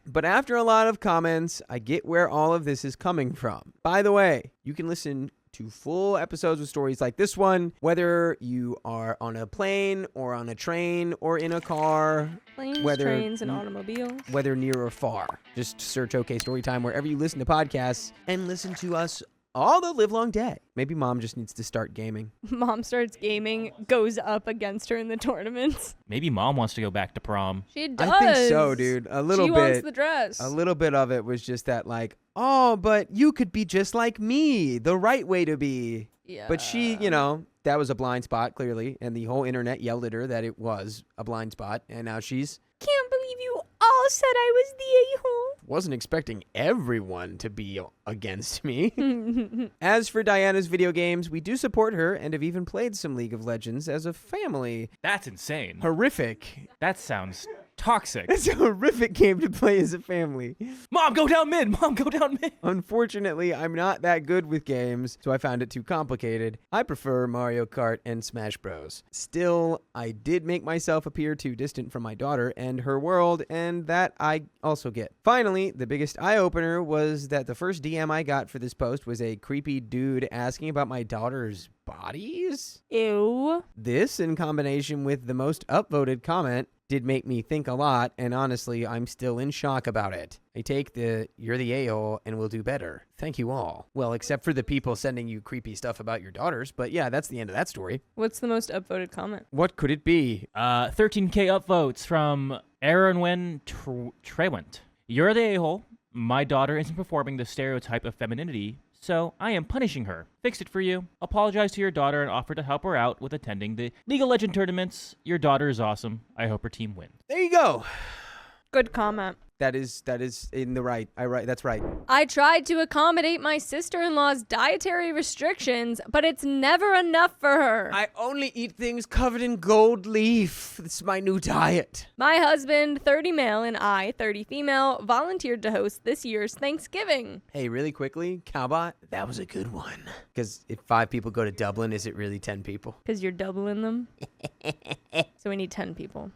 But after a lot of comments, I get where all of this is coming from. By the way, you can listen to full episodes with stories like this one, whether you are on a plane or on a train or in a car. Planes, trains, and automobiles. Whether near or far. Just search OK Storytime wherever you listen to podcasts and listen to us all the live long day. Maybe mom just needs to start gaming. Mom starts gaming, goes up against her in the tournaments. Maybe mom wants to go back to prom. She does. I think so, dude. A little she bit. wants the dress. A little bit of it was just that, like, oh, but you could be just like me, the right way to be. Yeah. But she, that was a blind spot, clearly, and the whole internet yelled at her that it was a blind spot, and now she's... Can't believe you all said I was the a-hole. Wasn't expecting everyone to be against me. As for Diana's video games, we do support her and have even played some League of Legends as a family. That's insane. Horrific. That sounds toxic. It's a horrific game to play as a family. Mom, go down mid. Mom, go down mid. Unfortunately, I'm not that good with games, so I found it too complicated. I prefer Mario Kart and Smash Bros. Still, I did make myself appear too distant from my daughter and her world, and that I also get. Finally, the biggest eye-opener was that the first DM I got for this post was a creepy dude asking about my daughter's bodies? Ew. This, in combination with the most upvoted comment, did make me think a lot, and honestly, I'm still in shock about it. I take the you're the a-hole and we'll do better. Thank you all. Well, except for the people sending you creepy stuff about your daughters, but yeah, that's the end of that story. What's the most upvoted comment? What could it be? 13K upvotes from Aaron Trewent. You're the a-hole. My daughter isn't performing the stereotype of femininity, so I am punishing her. Fixed it for you. Apologize to your daughter and offer to help her out with attending the League of Legends tournaments. Your daughter is awesome. I hope her team wins. There you go. Good comment. That is in the right. That's right. I tried to accommodate my sister-in-law's dietary restrictions, but it's never enough for her. I only eat things covered in gold leaf. It's my new diet. My husband, 30 male, and I, 30 female, volunteered to host this year's Thanksgiving. Hey, really quickly, Cowbot, that was a good one. Because if 5 people go to Dublin, is it really 10 people? Because you're doubling them. So we need 10 people.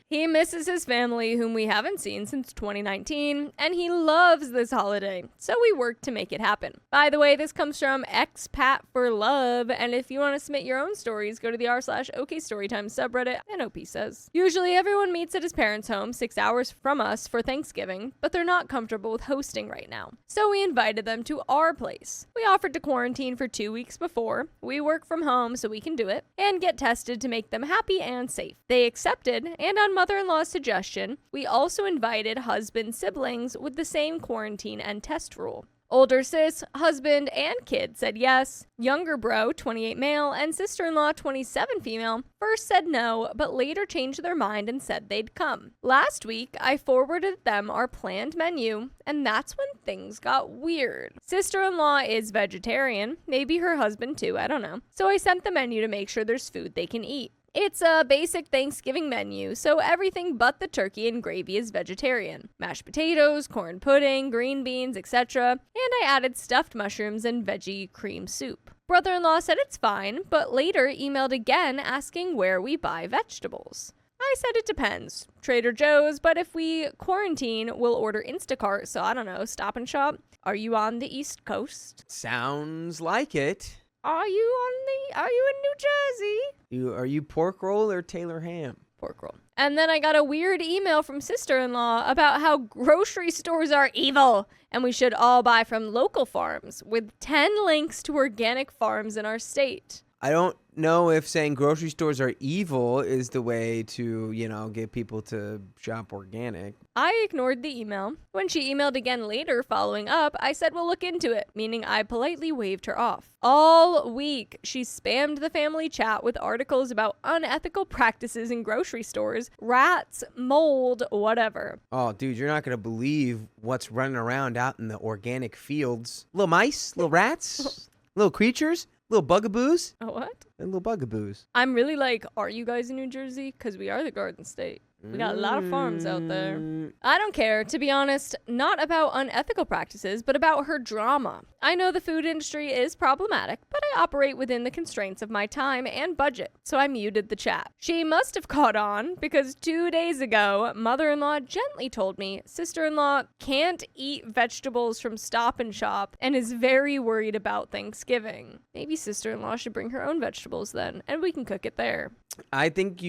He misses his family, whom we haven't seen since 2019, and he loves this holiday, so we worked to make it happen. By the way, this comes from Expat for Love, and if you want to submit your own stories, go to the r/okstorytime subreddit, and OP says. Usually everyone meets at his parents' home 6 hours from us for Thanksgiving, but they're not comfortable with hosting right now, so we invited them to our place. We offered to quarantine for 2 weeks before, we work from home so we can do it, and get tested to make them happy and safe. They accepted, and on mother-in-law's suggestion, we also invited husband siblings with the same quarantine and test rule. Older sis, husband, and kid said yes. Younger bro, 28 male, and sister-in-law, 27 female, first said no, but later changed their mind and said they'd come. Last week, I forwarded them our planned menu, and that's when things got weird. Sister-in-law is vegetarian, maybe her husband too, I don't know. So I sent the menu to make sure there's food they can eat. It's a basic Thanksgiving menu, so everything but the turkey and gravy is vegetarian. Mashed potatoes, corn pudding, green beans, etc. And I added stuffed mushrooms and veggie cream soup. Brother-in-law said it's fine, but later emailed again asking where we buy vegetables. I said it depends. Trader Joe's, but if we quarantine, we'll order Instacart, so I don't know, Stop and Shop. Are you on the East Coast? Sounds like it. Are you in New Jersey? Are you pork roll or Taylor ham? Pork roll. And then I got a weird email from sister-in-law about how grocery stores are evil and we should all buy from local farms with 10 links to organic farms in our state. I don't know if saying grocery stores are evil is the way to, get people to shop organic. I ignored the email. When she emailed again later following up, I said we'll look into it, meaning I politely waved her off. All week, she spammed the family chat with articles about unethical practices in grocery stores, rats, mold, whatever. Oh, dude, you're not going to believe what's running around out in the organic fields. Little mice, little rats, little creatures. Little bugaboos? Oh, what? And little bugaboos. I'm really like, are you guys in New Jersey? Because we are the Garden State. We got a lot of farms out there. I don't care, to be honest, not about unethical practices, but about her drama. I know the food industry is problematic, but I operate within the constraints of my time and budget, so I muted the chat. She must have caught on, because 2 days ago, mother-in-law gently told me sister-in-law can't eat vegetables from Stop and Shop and is very worried about Thanksgiving. Maybe sister-in-law should bring her own vegetables then, and we can cook it there. I think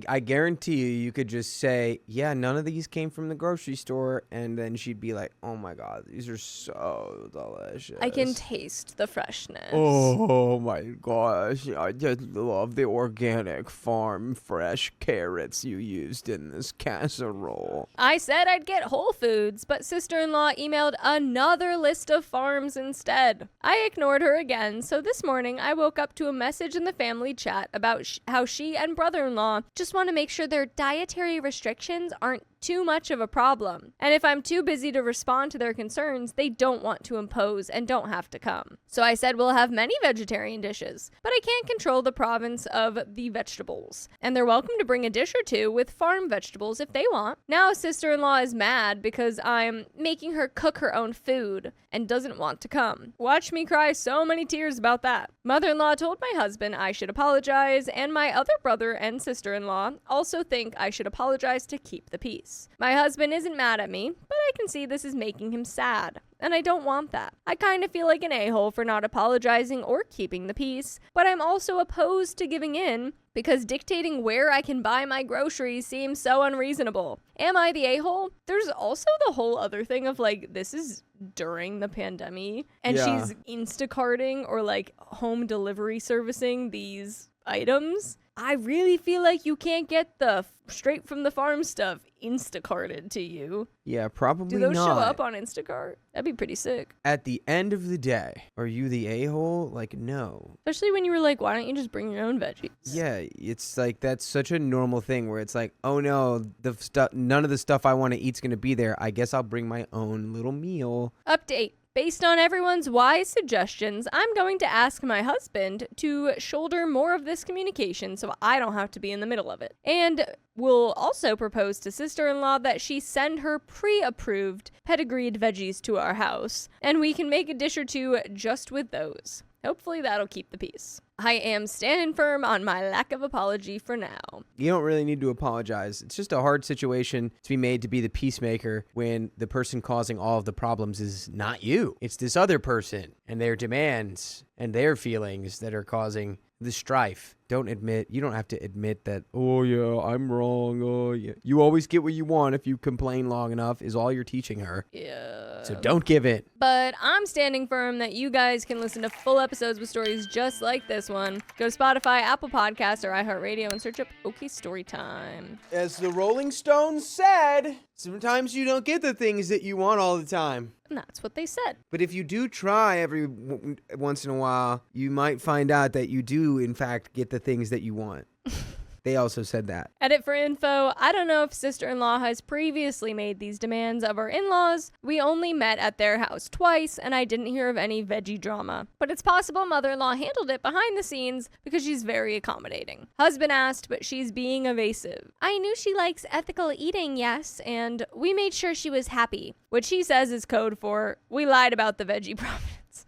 I guarantee you could just say, yeah, none of these came from the grocery store, and then she'd be like, oh my God, these are so delicious. I can taste the freshness. Oh my gosh, I just love the organic farm fresh carrots you used in this casserole. I said I'd get Whole Foods, but sister-in-law emailed another list of farms instead. I ignored her again, so this morning I woke up to a message in the family chat about how she and brother-in-law just want to make sure their dietary restrictions aren't too much of a problem. And if I'm too busy to respond to their concerns, they don't want to impose and don't have to come. So I said we'll have many vegetarian dishes, but I can't control the province of the vegetables. And they're welcome to bring a dish or two with farm vegetables if they want. Now sister-in-law is mad because I'm making her cook her own food and doesn't want to come. Watch me cry so many tears about that. Mother-in-law told my husband I should apologize, and my other brother and sister-in-law also think I should apologize to keep the peace. My husband isn't mad at me, but I can see this is making him sad, and I don't want that. I kind of feel like an a-hole for not apologizing or keeping the peace, but I'm also opposed to giving in because dictating where I can buy my groceries seems so unreasonable. Am I the a-hole? There's also the whole other thing of like, this is during the pandemic, and she's Instacarting or like home delivery servicing these items. I really feel like you can't get the straight from the farm stuff Instacarted to you. Yeah, probably not. Do those not. show up on Instacart? That'd be pretty sick. At the end of the day, are you the a-hole? Like, no. Especially when you were like, why don't you just bring your own veggies? Yeah, it's like that's such a normal thing where it's like, oh no, none of the stuff I want to eat's going to be there. I guess I'll bring my own little meal. Update. Based on everyone's wise suggestions, I'm going to ask my husband to shoulder more of this communication so I don't have to be in the middle of it. And we'll also propose to sister-in-law that she send her pre-approved pedigreed veggies to our house, and we can make a dish or two just with those. Hopefully that'll keep the peace. I am standing firm on my lack of apology for now. You don't really need to apologize. It's just a hard situation to be made to be the peacemaker when the person causing all of the problems is not you. It's this other person and their demands and their feelings that are causing the strife. You don't have to admit that, oh yeah, I'm wrong. Oh yeah. You always get what you want if you complain long enough is all you're teaching her. Yeah. So don't give in. But I'm standing firm that you guys can listen to full episodes with stories just like this one. Go to Spotify, Apple Podcasts, or iHeartRadio and search up OK Storytime. As the Rolling Stones said, sometimes you don't get the things that you want all the time. And that's what they said. But if you do try every once in a while, you might find out that you do, in fact, get the things that you want. They also said that. Edit for info. I don't know if sister-in-law has previously made these demands of our in-laws. We only met at their house twice, and I didn't hear of any veggie drama. But it's possible mother-in-law handled it behind the scenes because she's very accommodating. Husband asked, but she's being evasive. I knew she likes ethical eating, yes, and we made sure she was happy. What she says is code for, we lied about the veggie providence.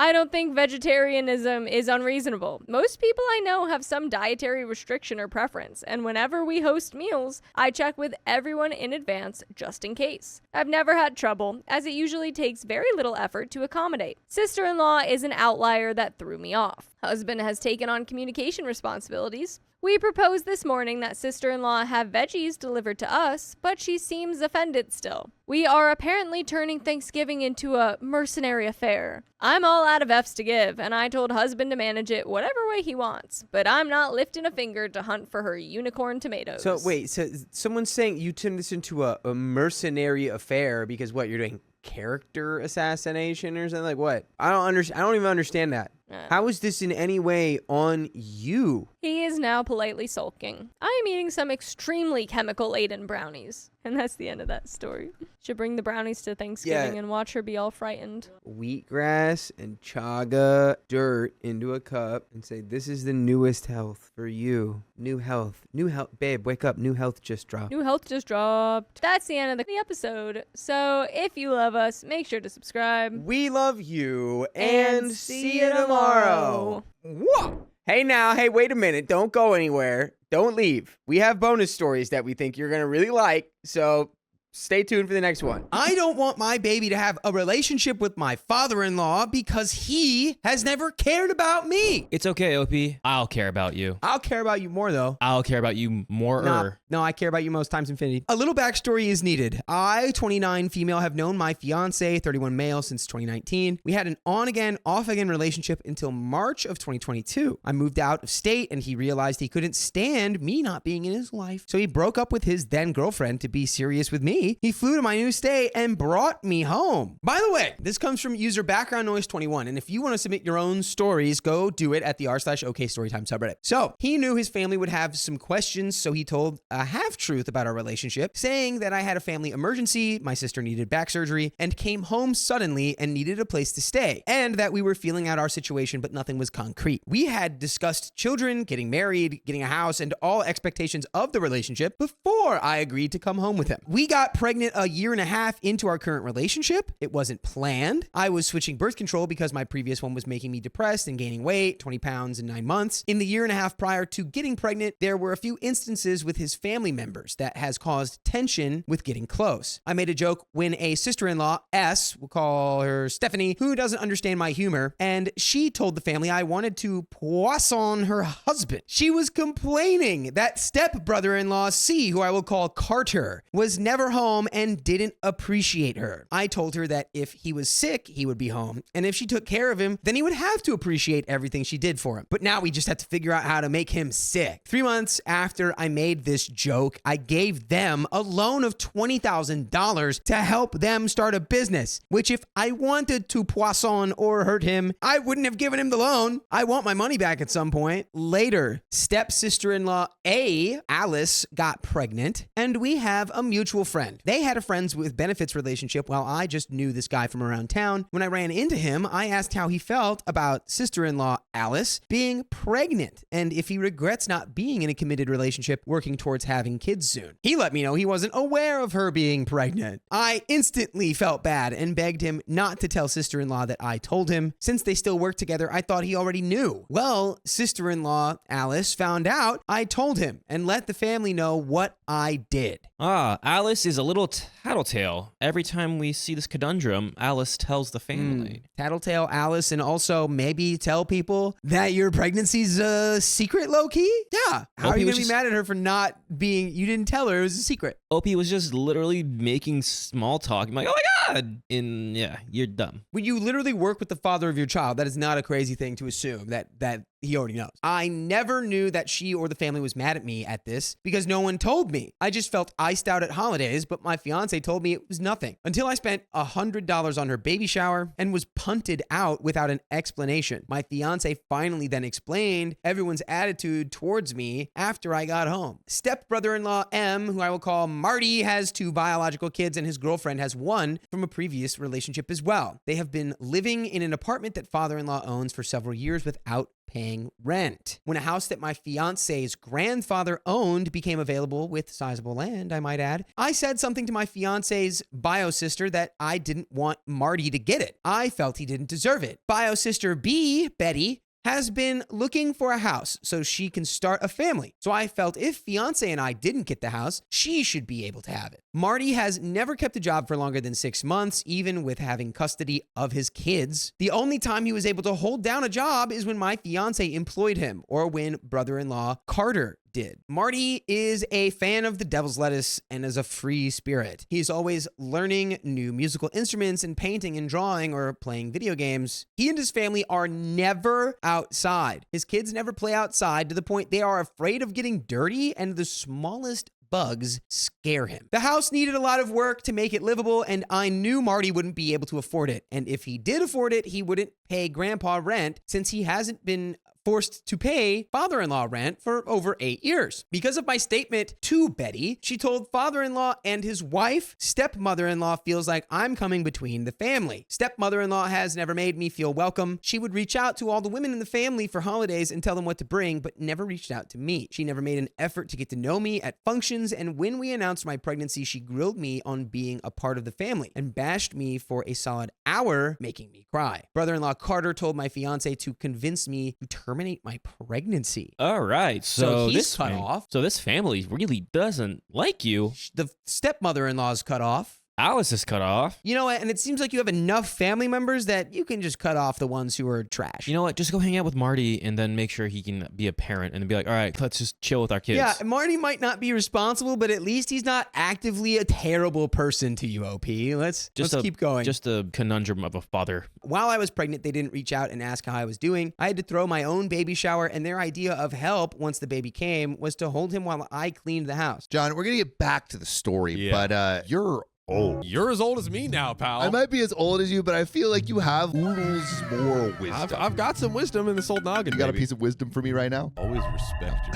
I don't think vegetarianism is unreasonable. Most people I know have some dietary restriction or preference, and whenever we host meals, I check with everyone in advance just in case. I've never had trouble, as it usually takes very little effort to accommodate. Sister-in-law is an outlier that threw me off. Husband has taken on communication responsibilities. We proposed this morning that sister-in-law have veggies delivered to us, but she seems offended still. We are apparently turning Thanksgiving into a mercenary affair. I'm all out of F's to give, and I told husband to manage it whatever way he wants, but I'm not lifting a finger to hunt for her unicorn tomatoes. So wait, so someone's saying you turned this into a mercenary affair because what, you're doing character assassination or something? Like what? I don't even understand that. How is this in any way on you? He is now politely sulking. I am eating some extremely chemical-laden brownies. And that's the end of that story. Should bring the brownies to Thanksgiving and watch her be all frightened. Wheatgrass and chaga dirt into a cup and say, this is the newest health for you. New health. New health. Babe, wake up. New health just dropped. New health just dropped. That's the end of the episode. So if you love us, make sure to subscribe. We love you and see you tomorrow. Whoa. Hey, wait a minute. Don't go anywhere. Don't leave. We have bonus stories that we think you're going to really like. So stay tuned for the next one. I don't want my baby to have a relationship with my father-in-law because he has never cared about me. It's okay, OP. I'll care about you. I'll care about you more, though. I'll care about you more. No, I care about you most times infinity. A little backstory is needed. I, 29 female, have known my fiance, 31 male, since 2019. We had an on-again, off-again relationship until March of 2022. I moved out of state and he realized he couldn't stand me not being in his life. So he broke up with his then girlfriend to be serious with me. He flew to my new state and brought me home. By the way, this comes from user background noise 21. And if you want to submit your own stories, go do it at the r/okstorytime subreddit. So he knew his family would have some questions. So he told a half-truth about our relationship, saying that I had a family emergency, my sister needed back surgery, and came home suddenly and needed a place to stay, and that we were feeling out our situation, but nothing was concrete. We had discussed children, getting married, getting a house, and all expectations of the relationship before I agreed to come home with him. We got pregnant a year and a half into our current relationship. It wasn't planned. I was switching birth control because my previous one was making me depressed and gaining weight, 20 pounds in 9 months. In the year and a half prior to getting pregnant, there were a few instances with his family members that has caused tension with getting close. I made a joke when a sister-in-law, S, we'll call her Stephanie, who doesn't understand my humor, and she told the family I wanted to poisson her husband. She was complaining that step-brother-in-law C, who I will call Carter, was never home and didn't appreciate her. I told her that if he was sick, he would be home, and if she took care of him, then he would have to appreciate everything she did for him. But now we just have to figure out how to make him sick. 3 months after I made this joke, I gave them a loan of $20,000 to help them start a business, which if I wanted to poisson or hurt him, I wouldn't have given him the loan. I want my money back at some point. Later, step-sister-in-law A, Alice, got pregnant, and we have a mutual friend. They had a friends with benefits relationship while I just knew this guy from around town. When I ran into him, I asked how he felt about sister-in-law Alice being pregnant and if he regrets not being in a committed relationship working towards having kids soon. He let me know he wasn't aware of her being pregnant. I instantly felt bad and begged him not to tell sister-in-law that I told him. Since they still work together, I thought he already knew. Well, sister-in-law Alice found out I told him and let the family know what I did. Alice is a little tattletale. Every time we see this conundrum, Alice tells the family. Tattletale Alice, and also maybe tell people that your pregnancy's a secret, low-key? Yeah. How are you going to be mad at her for not being, you didn't tell her it was a secret? OP was just literally making small talk. I'm like, oh my God. And yeah, you're dumb. When you literally work with the father of your child, that is not a crazy thing to assume that he already knows. I never knew that she or the family was mad at me at this because no one told me. I just felt iced out at holidays, but my fiance told me it was nothing until I spent $100 on her baby shower and was punted out without an explanation. My fiance finally then explained everyone's attitude towards me after I got home. Step-brother-in-law M, who I will call Marty, has 2 biological kids and his girlfriend has 1 from a previous relationship as well. They have been living in an apartment that father-in-law owns for several years without paying rent. When a house that my fiance's grandfather owned became available with sizable land, I might add, I said something to my fiance's bio sister that I didn't want Marty to get it. I felt he didn't deserve it. Bio sister B, Betty, has been looking for a house so she can start a family. So I felt if fiance and I didn't get the house, she should be able to have it. Marty has never kept a job for longer than 6 months, even with having custody of his kids. The only time he was able to hold down a job is when my fiance employed him, or when brother-in-law Carter did. Marty is a fan of the devil's lettuce and is a free spirit. He's always learning new musical instruments and painting and drawing or playing video games. He and his family are never outside. His kids never play outside to the point they are afraid of getting dirty, and the smallest bugs scare him. The house needed a lot of work to make it livable, and I knew Marty wouldn't be able to afford it. And if he did afford it, he wouldn't pay grandpa rent, since he hasn't been forced to pay father-in-law rent for over 8 years. Because of my statement to Betty, she told father-in-law and his wife, stepmother-in-law feels like I'm coming between the family. Stepmother-in-law has never made me feel welcome. She would reach out to all the women in the family for holidays and tell them what to bring, but never reached out to me. She never made an effort to get to know me at functions, and when we announced my pregnancy, she grilled me on being a part of the family and bashed me for a solid hour, making me cry. Brother-in-law Carter told my fiance to convince me to terminate my pregnancy. All right. So he's this cut off. So this family really doesn't like you. The stepmother-in-law is cut off. Alice is cut off. You know what? And it seems like you have enough family members that you can just cut off the ones who are trash. You know what? Just go hang out with Marty and then make sure he can be a parent and then be like, all right, let's just chill with our kids. Yeah, Marty might not be responsible, but at least he's not actively a terrible person to you, OP. Let's keep going. Just a conundrum of a father. While I was pregnant, they didn't reach out and ask how I was doing. I had to throw my own baby shower, and their idea of help once the baby came was to hold him while I cleaned the house. John, we're going to get back to the story, but you're old. You're as old as me now, pal. I might be as old as you, but I feel like you have oodles more wisdom. I've got some wisdom in this old noggin. You got a piece of wisdom for me right now? Always respect you.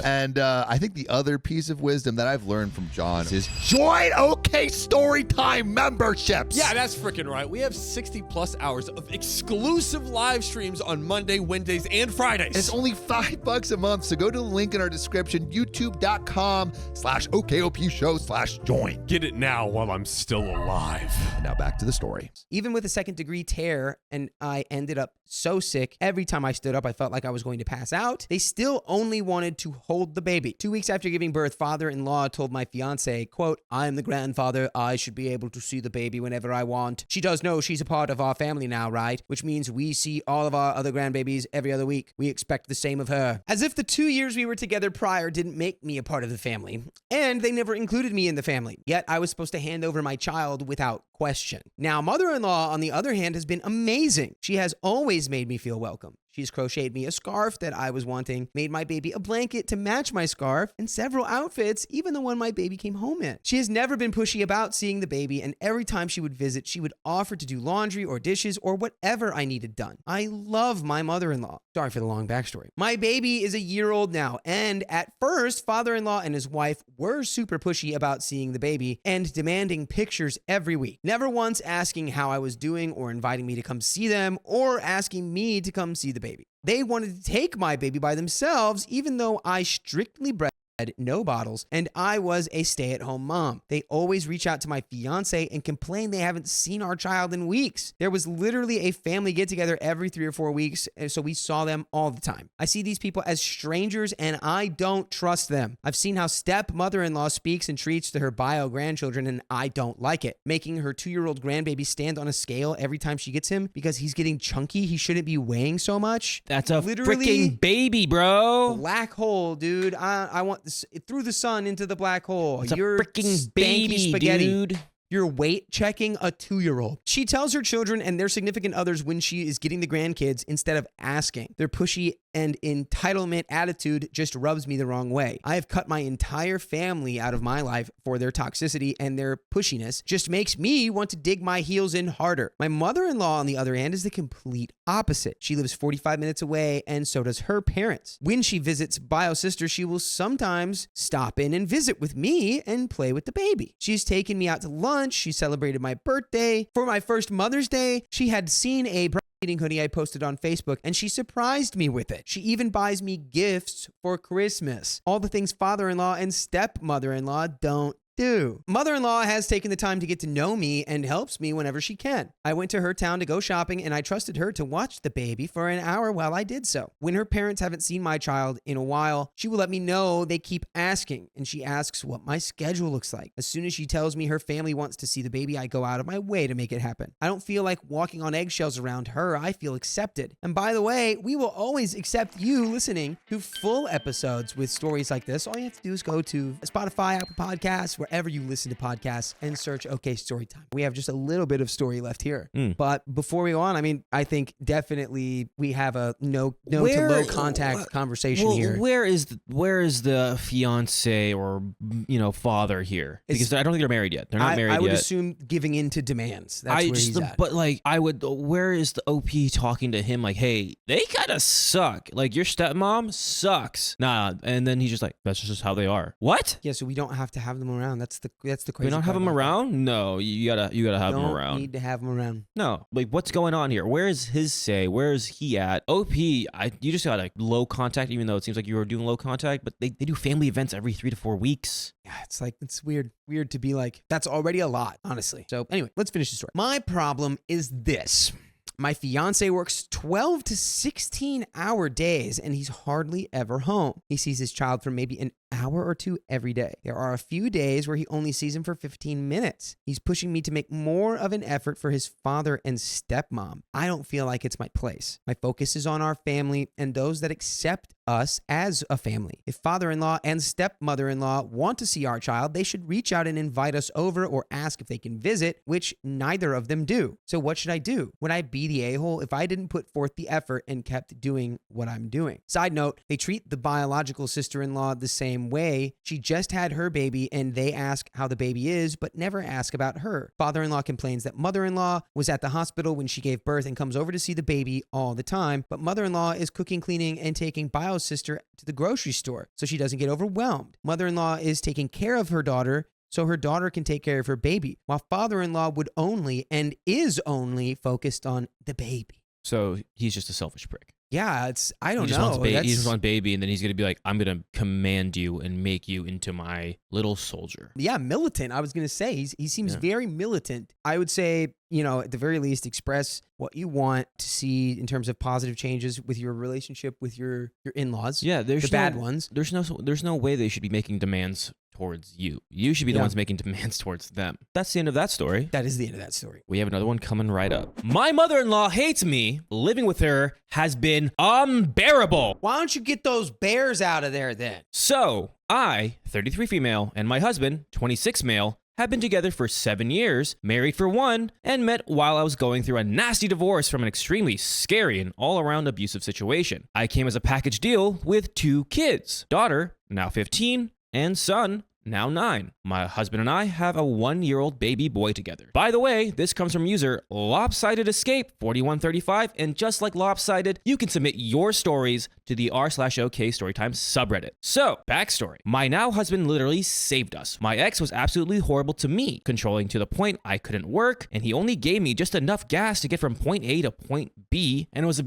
And I think the other piece of wisdom that I've learned from John is join OK Storytime memberships. Yeah, that's freaking right. We have 60 plus hours of exclusive live streams on Monday, Wednesdays, and Fridays. And it's only $5 a month, so go to the link in our description, youtube.com/OKOP show/join. Get it now while I'm still alive. And now back to the story. Even with a second-degree tear, and I ended up so sick, every time I stood up, I felt like I was going to pass out. They still only wanted to hold the baby. 2 weeks after giving birth, father-in-law told my fiance, quote, I'm the grandfather. I should be able to see the baby whenever I want. She does know she's a part of our family now, right? Which means we see all of our other grandbabies every other week. We expect the same of her. As if the 2 years we were together prior didn't make me a part of the family. And they never included me in the family. Yet I was supposed to hand over my child without question. Now, mother-in-law, on the other hand, has been amazing. She has always made me feel welcome. She's crocheted me a scarf that I was wanting, made my baby a blanket to match my scarf, and several outfits, even the one my baby came home in. She has never been pushy about seeing the baby, and every time she would visit, she would offer to do laundry or dishes or whatever I needed done. I love my mother-in-law. Sorry for the long backstory. My baby is a year old now, and at first, father-in-law and his wife were super pushy about seeing the baby and demanding pictures every week. Never once asking how I was doing or inviting me to come see them or asking me to come see the baby. They wanted to take my baby by themselves, even though I strictly breastfed no bottles, and I was a stay-at-home mom. They always reach out to my fiance and complain they haven't seen our child in weeks. There was literally a family get-together every 3 or 4 weeks, and so we saw them all the time. I see these people as strangers, and I don't trust them. I've seen how stepmother-in-law speaks and treats to her bio-grandchildren, and I don't like it. Making her 2-year-old grandbaby stand on a scale every time she gets him because he's getting chunky, he shouldn't be weighing so much. That's a Literally freaking baby, bro. Black hole, dude. I want this through the sun into the black hole. It's You're a freaking stanky baby, spaghetti. dude. You're weight checking a 2-year-old. She tells her children and their significant others when she is getting the grandkids instead of asking. Their pushy and entitlement attitude just rubs me the wrong way. I have cut my entire family out of my life for their toxicity, and their pushiness just makes me want to dig my heels in harder. My mother-in-law, on the other hand, is the complete opposite. She lives 45 minutes away, and so does her parents. When she visits bio sister, she will sometimes stop in and visit with me and play with the baby. She's taken me out to lunch. She celebrated my birthday. For my first Mother's Day, she had seen a hoodie I posted on Facebook, and she surprised me with it. She even buys me gifts for Christmas. All the things father-in-law and stepmother-in-law don't do. Mother-in-law has taken the time to get to know me and helps me whenever she can. I went to her town to go shopping, and I trusted her to watch the baby for an hour while I did so. When her parents haven't seen my child in a while, she will let me know. They keep asking, and she asks what my schedule looks like. As soon as she tells me her family wants to see the baby, I go out of my way to make it happen. I don't feel like walking on eggshells around her. I feel accepted. And by the way, we will always accept you listening to full episodes with stories like this. All you have to do is go to Spotify, Apple Podcasts, wherever you listen to podcasts, and search OK Storytime. We have just a little bit of story left here. But before we go on, I mean, I think definitely we have a no to low contact conversation here. Where is the fiance or father here? Because I don't think they're married yet. They're not married yet. I would assume giving in to demands. That's where he's at. But like, where is the OP talking to him? Like, hey, they kind of suck. Like, your stepmom sucks. Nah, and then he's just like, that's just how they are. What? Yeah, so we don't have to have them around. That's the crazy. We don't have them around? No, you gotta have them around. Don't need to have them around. No, like, what's going on here? Where is his say? Where is he at? OP, you just got like low contact, even though it seems like you were doing low contact, but they do family events every 3 to 4 weeks. Yeah, it's weird to be like, that's already a lot, honestly. So anyway, let's finish the story. My problem is this. My fiance works 12 to 16-hour days, and he's hardly ever home. He sees his child for maybe an hour or two every day. There are a few days where he only sees him for 15 minutes. He's pushing me to make more of an effort for his father and stepmom. I don't feel like it's my place. My focus is on our family and those that accept us as a family. If father-in-law and stepmother-in-law want to see our child, they should reach out and invite us over or ask if they can visit, which neither of them do. So what should I do? Would I be the a-hole if I didn't put forth the effort and kept doing what I'm doing? Side note, they treat the biological sister-in-law the same way. She just had her baby and they ask how the baby is, but never ask about her. Father-in-law complains that mother-in-law was at the hospital when she gave birth and comes over to see the baby all the time, but mother-in-law is cooking, cleaning, and taking sister to the grocery store so she doesn't get overwhelmed. Mother-in-law is taking care of her daughter so her daughter can take care of her baby, while father-in-law would only and is only focused on the baby. So he's just a selfish prick. Yeah, I don't know. He just wants baby, and then he's going to be like, I'm going to command you and make you into my little soldier. Yeah, militant. I was going to say, he seems very militant. I would say, at the very least, express what you want to see in terms of positive changes with your relationship with your in-laws. Yeah, there's the bad ones. There's no way they should be making demands towards you. You should be the ones making demands towards them. That's the end of that story. That is the end of that story. We have another one coming right up. My mother-in-law hates me. Living with her has been unbearable. Why don't you get those bears out of there then? So, I, 33 female, and my husband, 26 male, have been together for 7 years, married for 1, and met while I was going through a nasty divorce from an extremely scary and all-around abusive situation. I came as a package deal with 2 kids, daughter, now 15, and son, now 9. My husband and I have a 1-year-old baby boy together. By the way, this comes from user Lopsided Escape 4135, and just like Lopsided, you can submit your stories to the r/OK Storytime subreddit. So, backstory. My now husband literally saved us. My ex was absolutely horrible to me, controlling to the point I couldn't work, and he only gave me just enough gas to get from point A to point B, and it was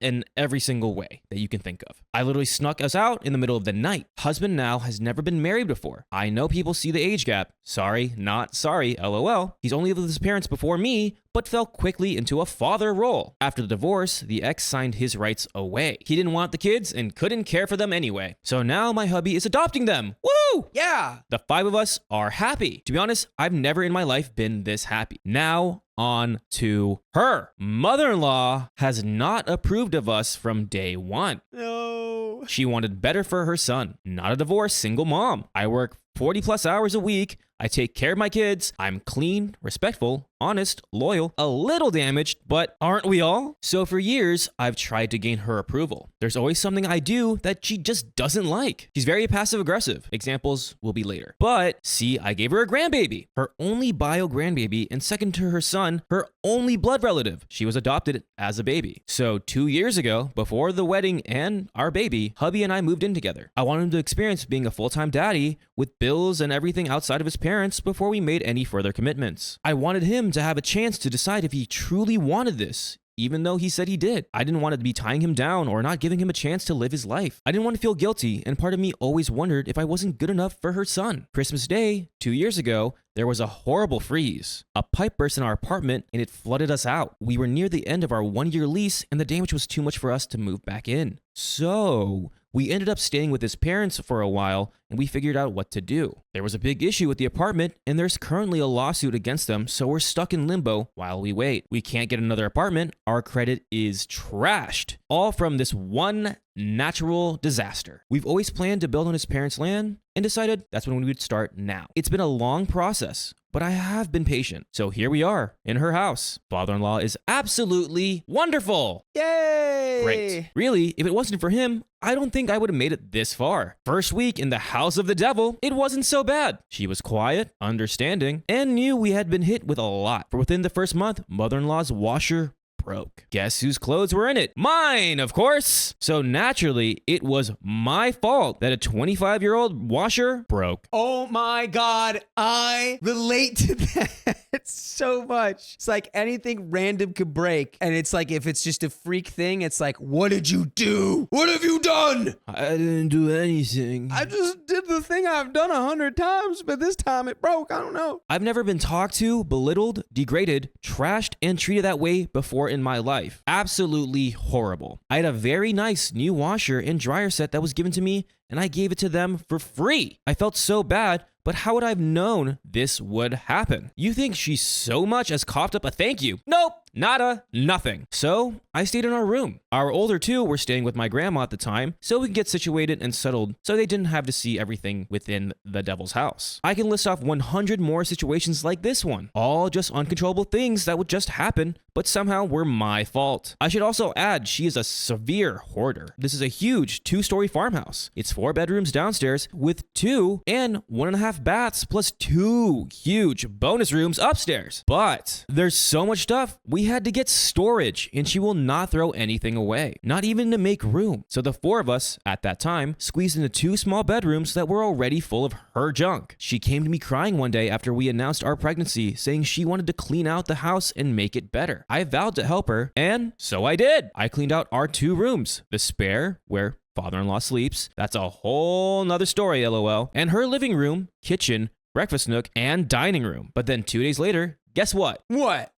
in every single way that you can think of. I literally snuck us out in the middle of the night. Husband now has never been married before. I know people see the age gap. Sorry, not sorry, LOL. He's only lived with his parents before me, but fell quickly into a father role. After the divorce, the ex signed his rights away. He didn't want the kids and couldn't care for them anyway. So now my hubby is adopting them. Woo! Yeah! The 5 of us are happy. To be honest, I've never in my life been this happy. Now, on to her. Mother-in-law has not approved of us from day 1. No. She wanted better for her son, not a divorced single mom. I work 40 plus hours a week. I take care of my kids. I'm clean, respectful, honest, loyal, a little damaged, but aren't we all? So for years, I've tried to gain her approval. There's always something I do that she just doesn't like. She's very passive aggressive. Examples will be later. But see, I gave her a grandbaby, her only bio grandbaby, and second to her son, her only blood relative. She was adopted as a baby. So 2 years ago, before the wedding and our baby, hubby and I moved in together. I wanted him to experience being a full-time daddy with bills and everything outside of his parents before we made any further commitments. I wanted him to have a chance to decide if he truly wanted this, even though he said he did. I didn't want to be tying him down or not giving him a chance to live his life. I didn't want to feel guilty, and part of me always wondered if I wasn't good enough for her son. Christmas Day, 2 years ago, there was a horrible freeze. A pipe burst in our apartment and it flooded us out. We were near the end of our 1-year lease and the damage was too much for us to move back in. So we ended up staying with his parents for a while and we figured out what to do. There was a big issue with the apartment and there's currently a lawsuit against them, so we're stuck in limbo while we wait. We can't get another apartment. Our credit is trashed. All from this one natural disaster. We've always planned to build on his parents' land and decided that's when we would start now. It's been a long process, but I have been patient. So here we are in her house. Father-in-law is absolutely wonderful. Yay! Great. Really, if it wasn't for him, I don't think I would have made it this far. First week in the house of the devil, it wasn't so bad. She was quiet, understanding, and knew we had been hit with a lot. For within the first month, mother-in-law's washer broke. Guess whose clothes were in it? Mine, of course. So naturally, it was my fault that a 25-year-old washer broke. Oh my God, I relate to that so much. It's like anything random could break. And it's like, if it's just a freak thing, it's like, what did you do? What have you done? I didn't do anything. I just did the thing I've done 100 times, but this time it broke. I don't know. I've never been talked to, belittled, degraded, trashed, and treated that way before in my life. Absolutely horrible. I had a very nice new washer and dryer set that was given to me, and I gave it to them for free. I felt so bad, but how would I have known this would happen? You think she so much as coughed up a thank you? Nope. Nada, nothing. So I stayed in our room. Our older two were staying with my grandma at the time, so we could get situated and settled so they didn't have to see everything within the devil's house. I can list off 100 more situations like this one, all just uncontrollable things that would just happen, but somehow were my fault. I should also add, she is a severe hoarder. This is a huge 2-story farmhouse. It's 4 bedrooms downstairs with 2 and 1.5 baths plus 2 huge bonus rooms upstairs. But there's so much stuff, we had to get storage, and she will not throw anything away, not even to make room. So the 4 of us, at that time, squeezed into 2 small bedrooms that were already full of her junk. She came to me crying one day after we announced our pregnancy, saying she wanted to clean out the house and make it better. I vowed to help her, and so I did. I cleaned out our 2 rooms, the spare, where father-in-law sleeps. That's a whole nother story, LOL. And her living room, kitchen, breakfast nook, and dining room. But then 2 days later, guess what? What?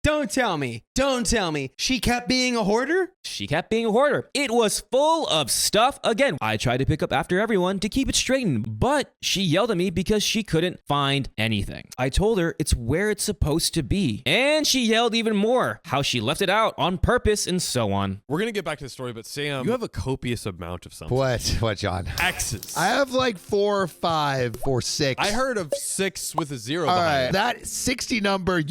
Don't tell me. Don't tell me. She kept being a hoarder? She kept being a hoarder. It was full of stuff. Again, I tried to pick up after everyone to keep it straightened, but she yelled at me because she couldn't find anything. I told her it's where it's supposed to be, and she yelled even more, how she left it out on purpose and so on. We're going to get back to the story, but Sam, you have a copious amount of something. What, John? X's. I have like 4 or 5 or 6. I heard of 6 with a 0 All behind right, it. that 60 number,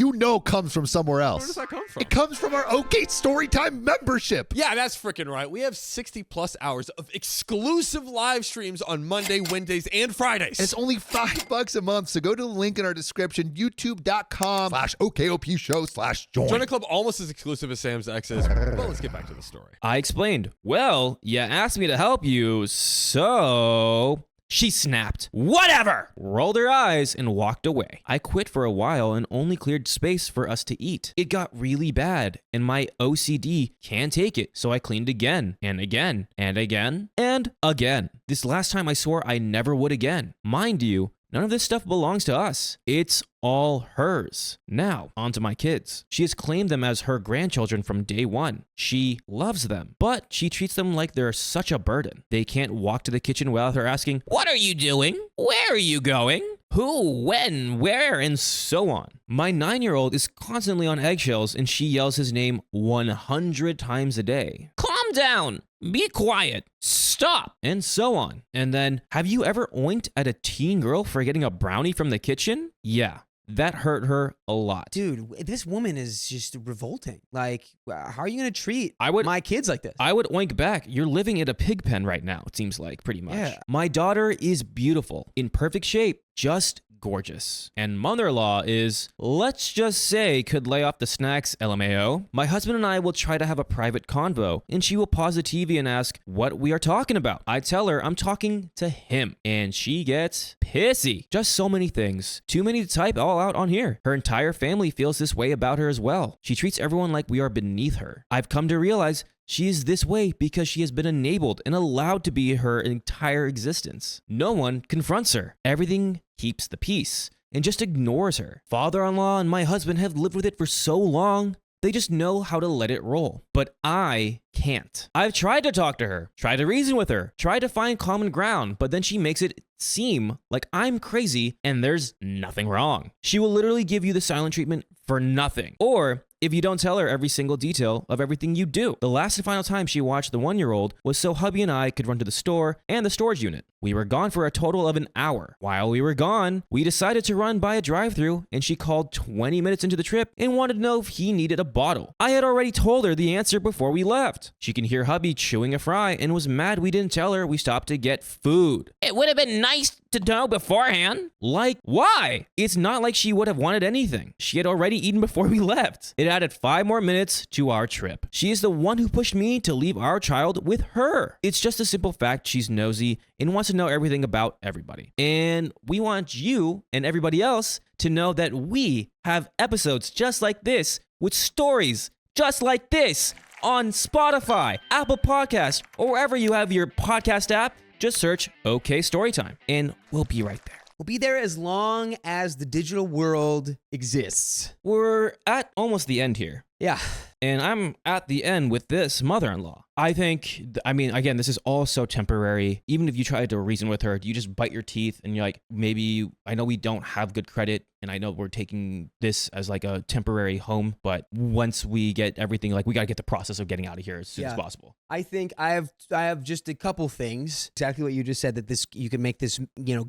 comes from somewhere else. Where does that come from? It comes from our OK Storytime membership. Yeah, that's freaking right. We have 60 plus hours of exclusive live streams on Monday, Wednesdays, and Fridays. And it's only $5 a month. So go to the link in our description, youtube.com/OKOP show/join. Join a club almost as exclusive as Sam's X is. Well, let's get back to the story. I explained, well, you asked me to help you, so... She snapped, whatever, rolled her eyes, and walked away. I quit for a while and only cleared space for us to eat. It got really bad, and my OCD can't take it, so I cleaned again, and again, and again, and again. This last time I swore I never would again. Mind you, none of this stuff belongs to us. It's all hers. Now, on to my kids. She has claimed them as her grandchildren from day one. She loves them, but she treats them like they're such a burden. They can't walk to the kitchen without her asking, "What are you doing? Where are you going? Who, when, where, and so on." My 9-year-old is constantly on eggshells and she yells his name 100 times a day. Calm down. Be quiet. Stop. And so on. And then, have you ever oinked at a teen girl for getting a brownie from the kitchen? Yeah. That hurt her a lot. Dude, this woman is just revolting. Like, how are you going to treat my kids like this? I would oink back. You're living in a pig pen right now, it seems like, pretty much. Yeah. My daughter is beautiful, in perfect shape, just gorgeous. And mother-in-law is, let's just say, could lay off the snacks, LMAO. My husband and I will try to have a private convo, and she will pause the TV and ask what we are talking about. I tell her I'm talking to him, and she gets pissy. Just so many things. Too many to type all out on here. Her entire family feels this way about her as well. She treats everyone like we are beneath her. I've come to realize she is this way because she has been enabled and allowed to be her entire existence. No one confronts her. Everything keeps the peace and just ignores her. Father-in-law and my husband have lived with it for so long, they just know how to let it roll. But I can't. I've tried to talk to her, tried to reason with her, tried to find common ground, but then she makes it seem like I'm crazy and there's nothing wrong. She will literally give you the silent treatment for nothing. Or if you don't tell her every single detail of everything you do. The last and final time she watched the 1-year-old was so hubby and I could run to the store and the storage unit. We were gone for a total of an hour. While we were gone, we decided to run by a drive-thru, and she called 20 minutes into the trip and wanted to know if he needed a bottle. I had already told her the answer before we left. She can hear hubby chewing a fry and was mad we didn't tell her we stopped to get food. It would have been nice to know beforehand. Like, why? It's not like she would have wanted anything. She had already eaten before we left. It added 5 more minutes to our trip. She is the one who pushed me to leave our child with her. It's just a simple fact she's nosy and wants to know everything about everybody. And we want you and everybody else to know that we have episodes just like this with stories just like this on Spotify, Apple Podcasts, or wherever you have your podcast app. Just search OK Storytime, and we'll be right there. We'll be there as long as the digital world exists. We're at almost the end here. Yeah. And I'm at the end with this mother-in-law. I think, again, this is all so temporary. Even if you try to reason with her, you just bite your teeth and you're like, maybe, I know we don't have good credit and I know we're taking this as like a temporary home, but once we get everything, like we got to get the process of getting out of here as soon as possible. I think I have just a couple things. Exactly what you just said, that this, you can make this,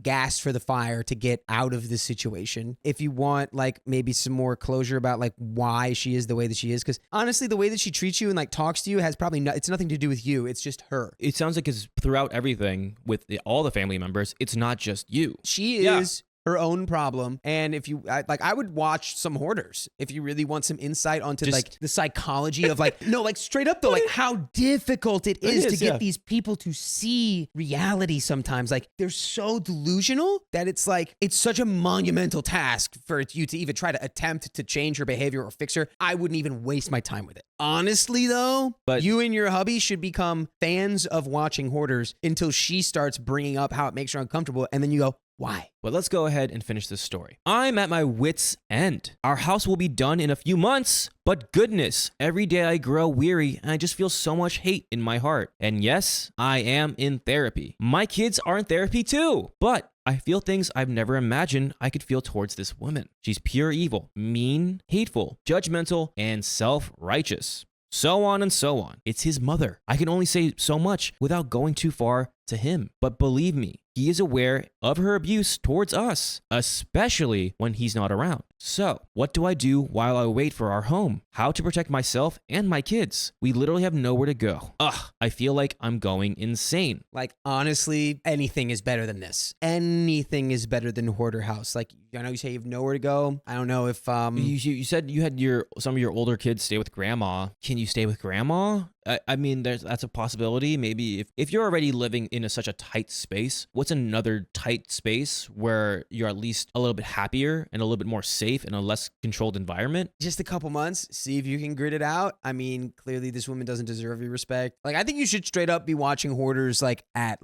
gas for the fire to get out of this situation. If you want like maybe some more closure about like why she is the way that she is, because honestly, the way that she treats you and like talks to you has probably it's nothing to do with you. It's just her. It sounds like it's throughout everything with all the family members. It's not just you. She is her own problem. And if you I would watch some Hoarders if you really want some insight onto like the psychology of like, no, like straight up though, like how difficult it is to get these people to see reality sometimes. Like they're so delusional that it's like, it's such a monumental task for you to even try to attempt to change her behavior or fix her. I wouldn't even waste my time with it. Honestly though, but you and your hubby should become fans of watching Hoarders until she starts bringing up how it makes her uncomfortable. And then you go, why? But let's go ahead and finish this story. I'm at my wit's end. Our house will be done in a few months, but goodness, every day I grow weary and I just feel so much hate in my heart. And yes, I am in therapy. My kids are in therapy too, but I feel things I've never imagined I could feel towards this woman. She's pure evil, mean, hateful, judgmental, and self-righteous. So on and so on. It's his mother. I can only say so much without going too far to him. But believe me, he is aware of her abuse towards us, especially when he's not around. So, what do I do while I wait for our home? How to protect myself and my kids? We literally have nowhere to go. I feel like I'm going insane. Like, honestly, anything is better than this. Anything is better than Hoarder House. Like, I know you say you have nowhere to go. I don't know if You said you had some of your older kids stay with grandma. Can you stay with grandma? I mean, that's a possibility. Maybe if you're already living in such a tight space, what's another tight space where you're at least a little bit happier and a little bit more safe in a less controlled environment? Just a couple months, see if you can grit it out. I mean, clearly this woman doesn't deserve your respect. Like, I think you should straight up be watching Hoarders like at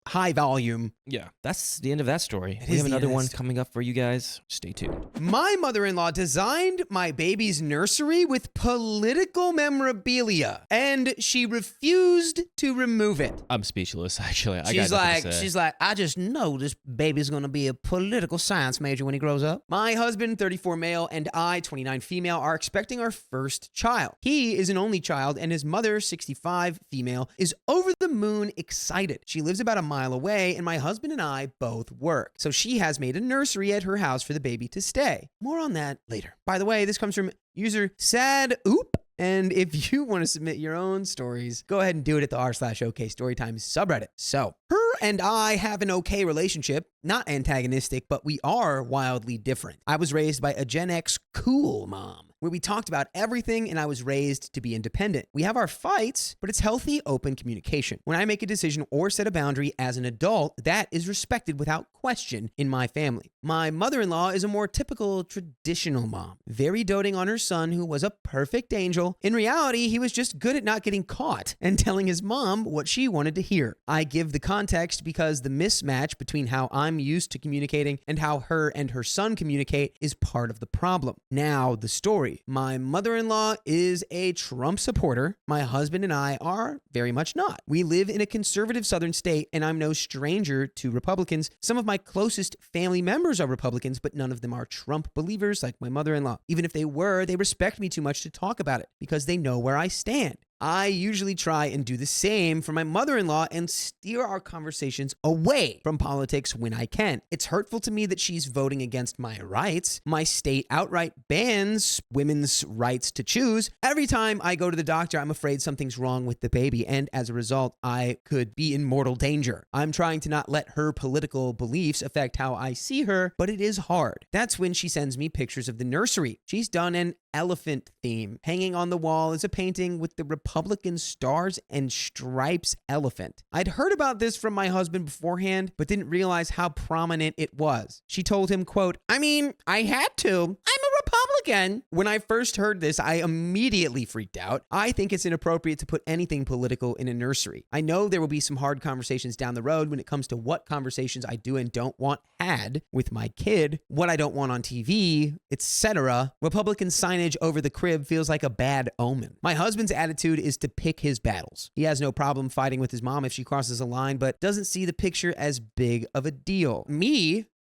high volume. Yeah, that's the end of that story. We have another one coming up for you guys. Stay tuned. My mother-in-law designed my baby's nursery with political memorabilia, and she refused to remove it. I'm speechless, actually. She's like, I just know this baby's gonna be a political science major when he grows up. My husband, 34 male, and I, 29 female, are expecting our first child. He is an only child, and his mother, 65 female, is over the moon excited. She lives about a mile away, and my husband and I both work. So she has made a nursery at her house for the baby to stay. More on that later. By the way, this comes from user Sad Oop. And if you want to submit your own stories, go ahead and do it at the r/OK Storytime subreddit. So, her and I have an okay relationship. not antagonistic, but we are wildly different. I was raised by a Gen X cool mom, where we talked about everything and I was raised to be independent. We have our fights, but it's healthy, open communication. When I make a decision or set a boundary as an adult, that is respected without question in my family. My mother-in-law is a more typical traditional mom, very doting on her son who was a perfect angel. In reality, he was just good at not getting caught and telling his mom what she wanted to hear. I give the context because the mismatch between how I'm used to communicating and how her and her son communicate is part of the problem. Now, the story. My mother-in-law is a Trump supporter. My husband and I are very much not. We live in a conservative southern state, and I'm no stranger to Republicans. Some of my closest family members are Republicans, but none of them are Trump believers like my mother-in-law. Even if they were, they respect me too much to talk about it because they know where I stand. I usually try and do the same for my mother-in-law and steer our conversations away from politics when I can. It's hurtful to me that she's voting against my rights. My state outright bans women's rights to choose. Every time I go to the doctor, I'm afraid something's wrong with the baby, and as a result, I could be in mortal danger. I'm trying to not let her political beliefs affect how I see her, but it is hard. That's when she sends me pictures of the nursery. She's done an elephant theme. Hanging on the wall is a painting with the Republican stars and stripes elephant. I'd heard about this from my husband beforehand, but didn't realize how prominent it was. She told him, quote, I had to. I'm a Republican. When I first heard this, I immediately freaked out. I think it's inappropriate to put anything political in a nursery. I know there will be some hard conversations down the road when it comes to what conversations I do and don't want had with my kid, what I don't want on TV, etc. Republican signage over the crib feels like a bad omen. My husband's attitude is to pick his battles. He has no problem fighting with his mom if she crosses a line, but doesn't see the picture as big of a deal.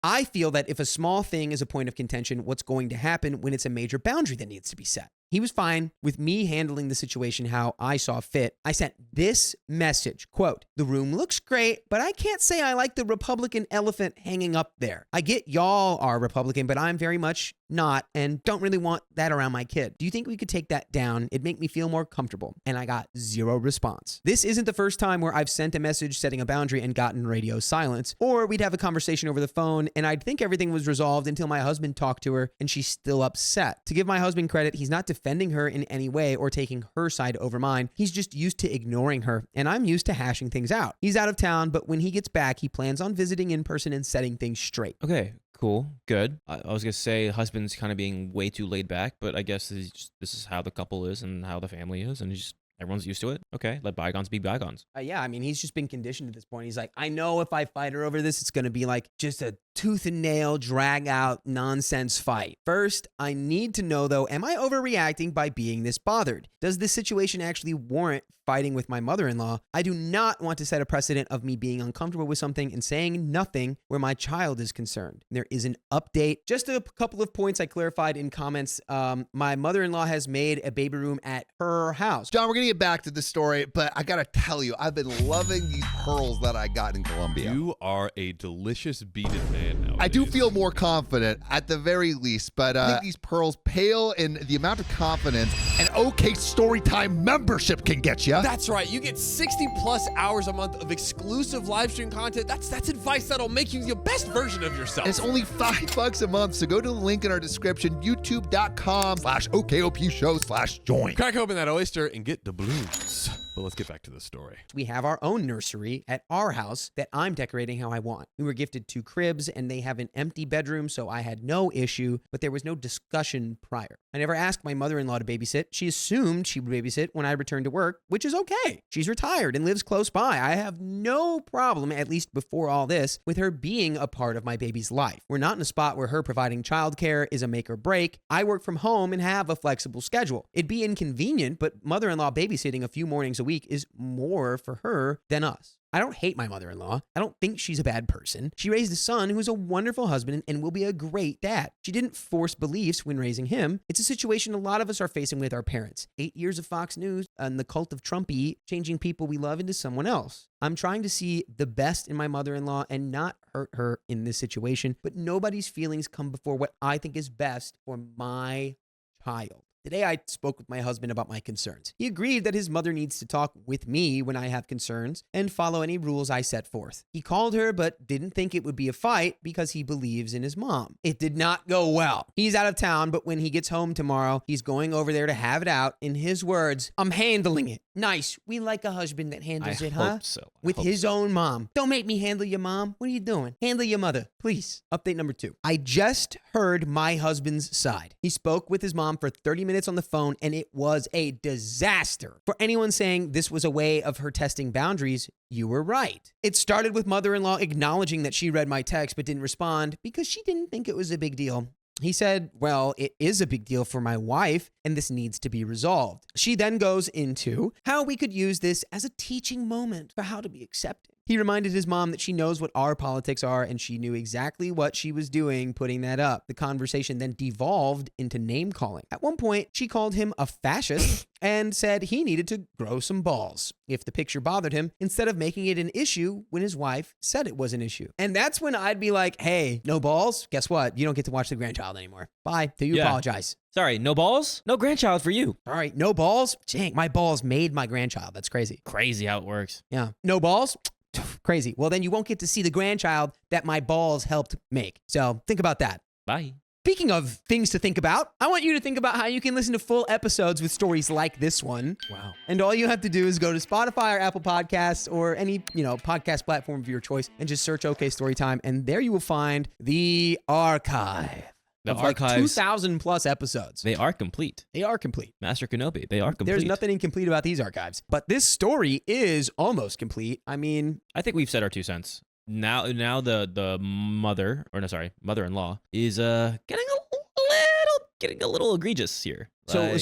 I feel that if a small thing is a point of contention, what's going to happen when it's a major boundary that needs to be set? He was fine with me handling the situation how I saw fit. I sent this message, quote, the room looks great, but I can't say I like the Republican elephant hanging up there. I get y'all are Republican, but I'm very much not and don't really want that around my kid. Do you think we could take that down? It'd make me feel more comfortable. And I got zero response. This isn't the first time where I've sent a message setting a boundary and gotten radio silence, or we'd have a conversation over the phone and I'd think everything was resolved until my husband talked to her and she's still upset. To give my husband credit, he's not defending her in any way or taking her side over mine. He's just used to ignoring her, and I'm used to hashing things out. He's out of town, but when he gets back, he plans on visiting in person and setting things straight. Okay, cool, good. I was gonna say husband's kind of being way too laid back, but I guess this is how the couple is and how the family is, and everyone's used to it. Okay, let bygones be bygones. Yeah, he's just been conditioned to this point. He's like, I know if I fight her over this, it's going to be like just a tooth and nail, drag out nonsense fight. First, I need to know though, am I overreacting by being this bothered? Does this situation actually warrant fighting with my mother-in-law? I do not want to set a precedent of me being uncomfortable with something and saying nothing where my child is concerned. There is an update. Just a couple of points I clarified in comments. My mother-in-law has made a baby room at her house. John, we're going to get back to the story, but I got to tell you, I've been loving these pearls that I got in Colombia. You are a delicious beaded man nowadays. I do feel more confident at the very least, but I think these pearls pale in the amount of confidence an OK Storytime membership can get you. That's right. You get 60 plus hours a month of exclusive live stream content. That's advice that'll make you the best version of yourself. And it's only $5 a month, so go to the link in our description, youtube.com/OKOP show/join. Crack open that oyster and get the blues. But let's get back to the story. We have our own nursery at our house that I'm decorating how I want. We were gifted 2 cribs and they have an empty bedroom, so I had no issue, but there was no discussion prior. I never asked my mother-in-law to babysit. She assumed she would babysit when I returned to work, which is okay. She's retired and lives close by. I have no problem, at least before all this, with her being a part of my baby's life. We're not in a spot where her providing childcare is a make or break. I work from home and have a flexible schedule. It'd be inconvenient, but mother-in-law babysitting a few mornings a week is more for her than us. I don't hate my mother-in-law. I don't think she's a bad person. She raised a son who is a wonderful husband and will be a great dad. She didn't force beliefs when raising him. It's a situation a lot of us are facing with our parents. 8 years of Fox News and the cult of Trumpy changing people we love into someone else. I'm trying to see the best in my mother-in-law and not hurt her in this situation, but nobody's feelings come before what I think is best for my child. Today, I spoke with my husband about my concerns. He agreed that his mother needs to talk with me when I have concerns and follow any rules I set forth. He called her, but didn't think it would be a fight because he believes in his mom. It did not go well. He's out of town, but when he gets home tomorrow, he's going over there to have it out. In his words, I'm handling it. Nice. We like a husband that handles it, huh? So. With his own mom. Don't make me handle your mom. What are you doing? Handle your mother, please. Update number 2. I just heard my husband's side. He spoke with his mom for 30 minutes on the phone, and it was a disaster. For anyone saying this was a way of her testing boundaries, you were right. It started with mother-in-law acknowledging that she read my text but didn't respond because she didn't think it was a big deal. He said, well, it is a big deal for my wife, and this needs to be resolved. She then goes into how we could use this as a teaching moment for how to be accepted. He reminded his mom that she knows what our politics are, and she knew exactly what she was doing putting that up. The conversation then devolved into name-calling. At one point, she called him a fascist and said he needed to grow some balls if the picture bothered him, instead of making it an issue when his wife said it was an issue. And that's when I'd be like, hey, no balls? Guess what? You don't get to watch the grandchild anymore. Bye. Do you apologize? Sorry, no balls? No grandchild for you. All right, no balls? Dang, my balls made my grandchild. That's crazy. Crazy how it works. Yeah. No balls? Crazy. Well, then you won't get to see the grandchild that my balls helped make. So think about that. Bye. Speaking of things to think about, I want you to think about how you can listen to full episodes with stories like this one. Wow. And all you have to do is go to Spotify or Apple Podcasts or any, podcast platform of your choice and just search OK Storytime. And there you will find the archive. The of archives, like 2,000 plus episodes. They are complete. They are complete. Master Kenobi, they are complete. There's nothing incomplete about these archives. But this story is almost complete. I mean, I think we've said our 2 cents. Now the mother-in-law is getting a little egregious here. So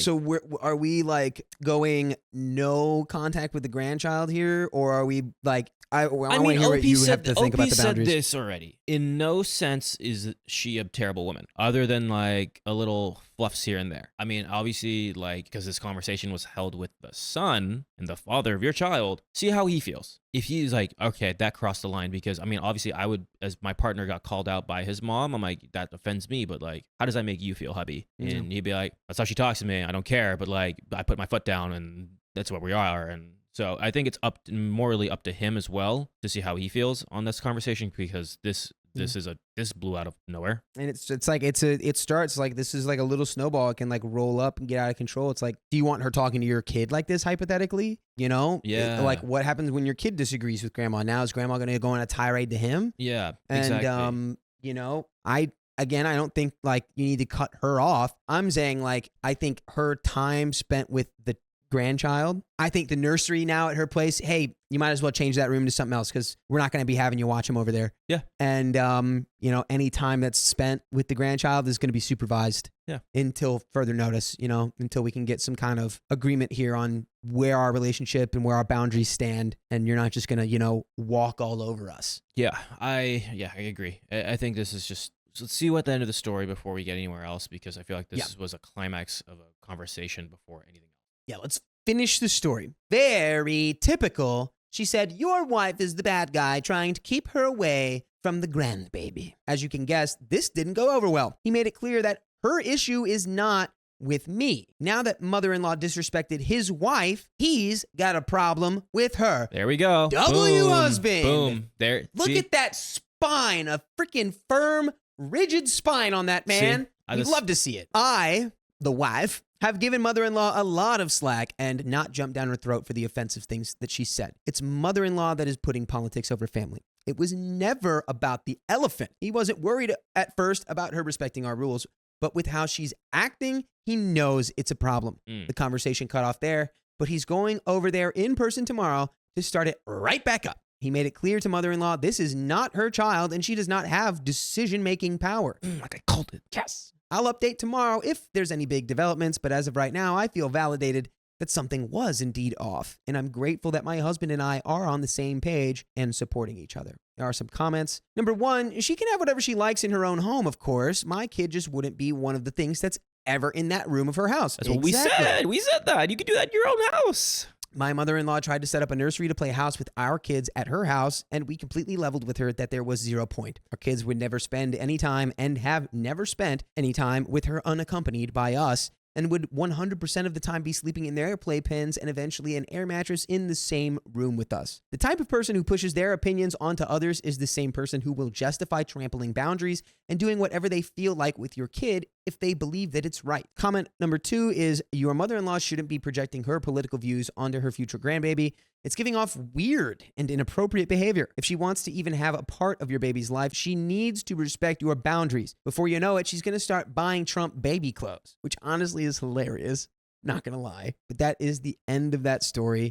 are we like going no contact with the grandchild here, or are we like I want to hear what you have to think about the boundaries. Said this already. In no sense is she a terrible woman, other than like a little fluffs here and there. I mean, obviously, like, because this conversation was held with the son and the father of your child, see how he feels. If he's like, okay, that crossed the line, because I mean, obviously I would, as my partner got called out by his mom, I'm like, that offends me, but like, how does that make you feel, hubby? Mm-hmm. And he'd be like, that's how she talks to me. I don't care, but like, I put my foot down and that's what we are. And so I think it's morally up to him as well to see how he feels on this conversation, because this blew out of nowhere. And it starts like this is like a little snowball. It can like roll up and get out of control. It's like, do you want her talking to your kid like this hypothetically? Yeah. Like what happens when your kid disagrees with grandma? Now is grandma going to go on a tirade to him? Yeah, exactly. And I don't think like you need to cut her off. I'm saying like I think her time spent with the grandchild. I think the nursery now at her place, hey, you might as well change that room to something else because we're not going to be having you watch him over there. Yeah. And, any time that's spent with the grandchild is going to be supervised. Yeah. Until further notice, until we can get some kind of agreement here on where our relationship and where our boundaries stand. And you're not just going to, walk all over us. Yeah, I agree. I think this is just, let's see what the end of the story before we get anywhere else, because I feel like this was a climax of a conversation before anything else. Yeah, let's finish the story. Very typical. She said, your wife is the bad guy trying to keep her away from the grandbaby. As you can guess, this didn't go over well. He made it clear that her issue is not with me. Now that mother-in-law disrespected his wife, he's got a problem with her. There we go. W husband. Boom. There. Look at that spine, a freaking firm, rigid spine on that man. You'd love to see it. I, the wife, have given mother-in-law a lot of slack and not jumped down her throat for the offensive things that she said. It's mother-in-law that is putting politics over family. It was never about the elephant. He wasn't worried at first about her respecting our rules, but with how she's acting, he knows it's a problem. The conversation cut off there, but he's going over there in person tomorrow to start it right back up. He made it clear to mother-in-law this is not her child and she does not have decision-making power. Like I called it. Yes. I'll update tomorrow if there's any big developments, but as of right now, I feel validated that something was indeed off, and I'm grateful that my husband and I are on the same page and supporting each other. There are some comments. Number 1, she can have whatever she likes in her own home, of course. My kid just wouldn't be one of the things that's ever in that room of her house. That's what we said. We said that. You could do that in your own house. My mother-in-law tried to set up a nursery to play house with our kids at her house, and we completely leveled with her that there was 0 point. Our kids would never spend any time and have never spent any time with her unaccompanied by us, and would 100% of the time be sleeping in their playpens and eventually an air mattress in the same room with us. The type of person who pushes their opinions onto others is the same person who will justify trampling boundaries and doing whatever they feel like with your kid if they believe that it's right. Comment number 2 is your mother-in-law shouldn't be projecting her political views onto her future grandbaby. It's giving off weird and inappropriate behavior. If she wants to even have a part of your baby's life, she needs to respect your boundaries. Before you know it, she's going to start buying Trump baby clothes, which honestly is hilarious. Not going to lie. But that is the end of that story.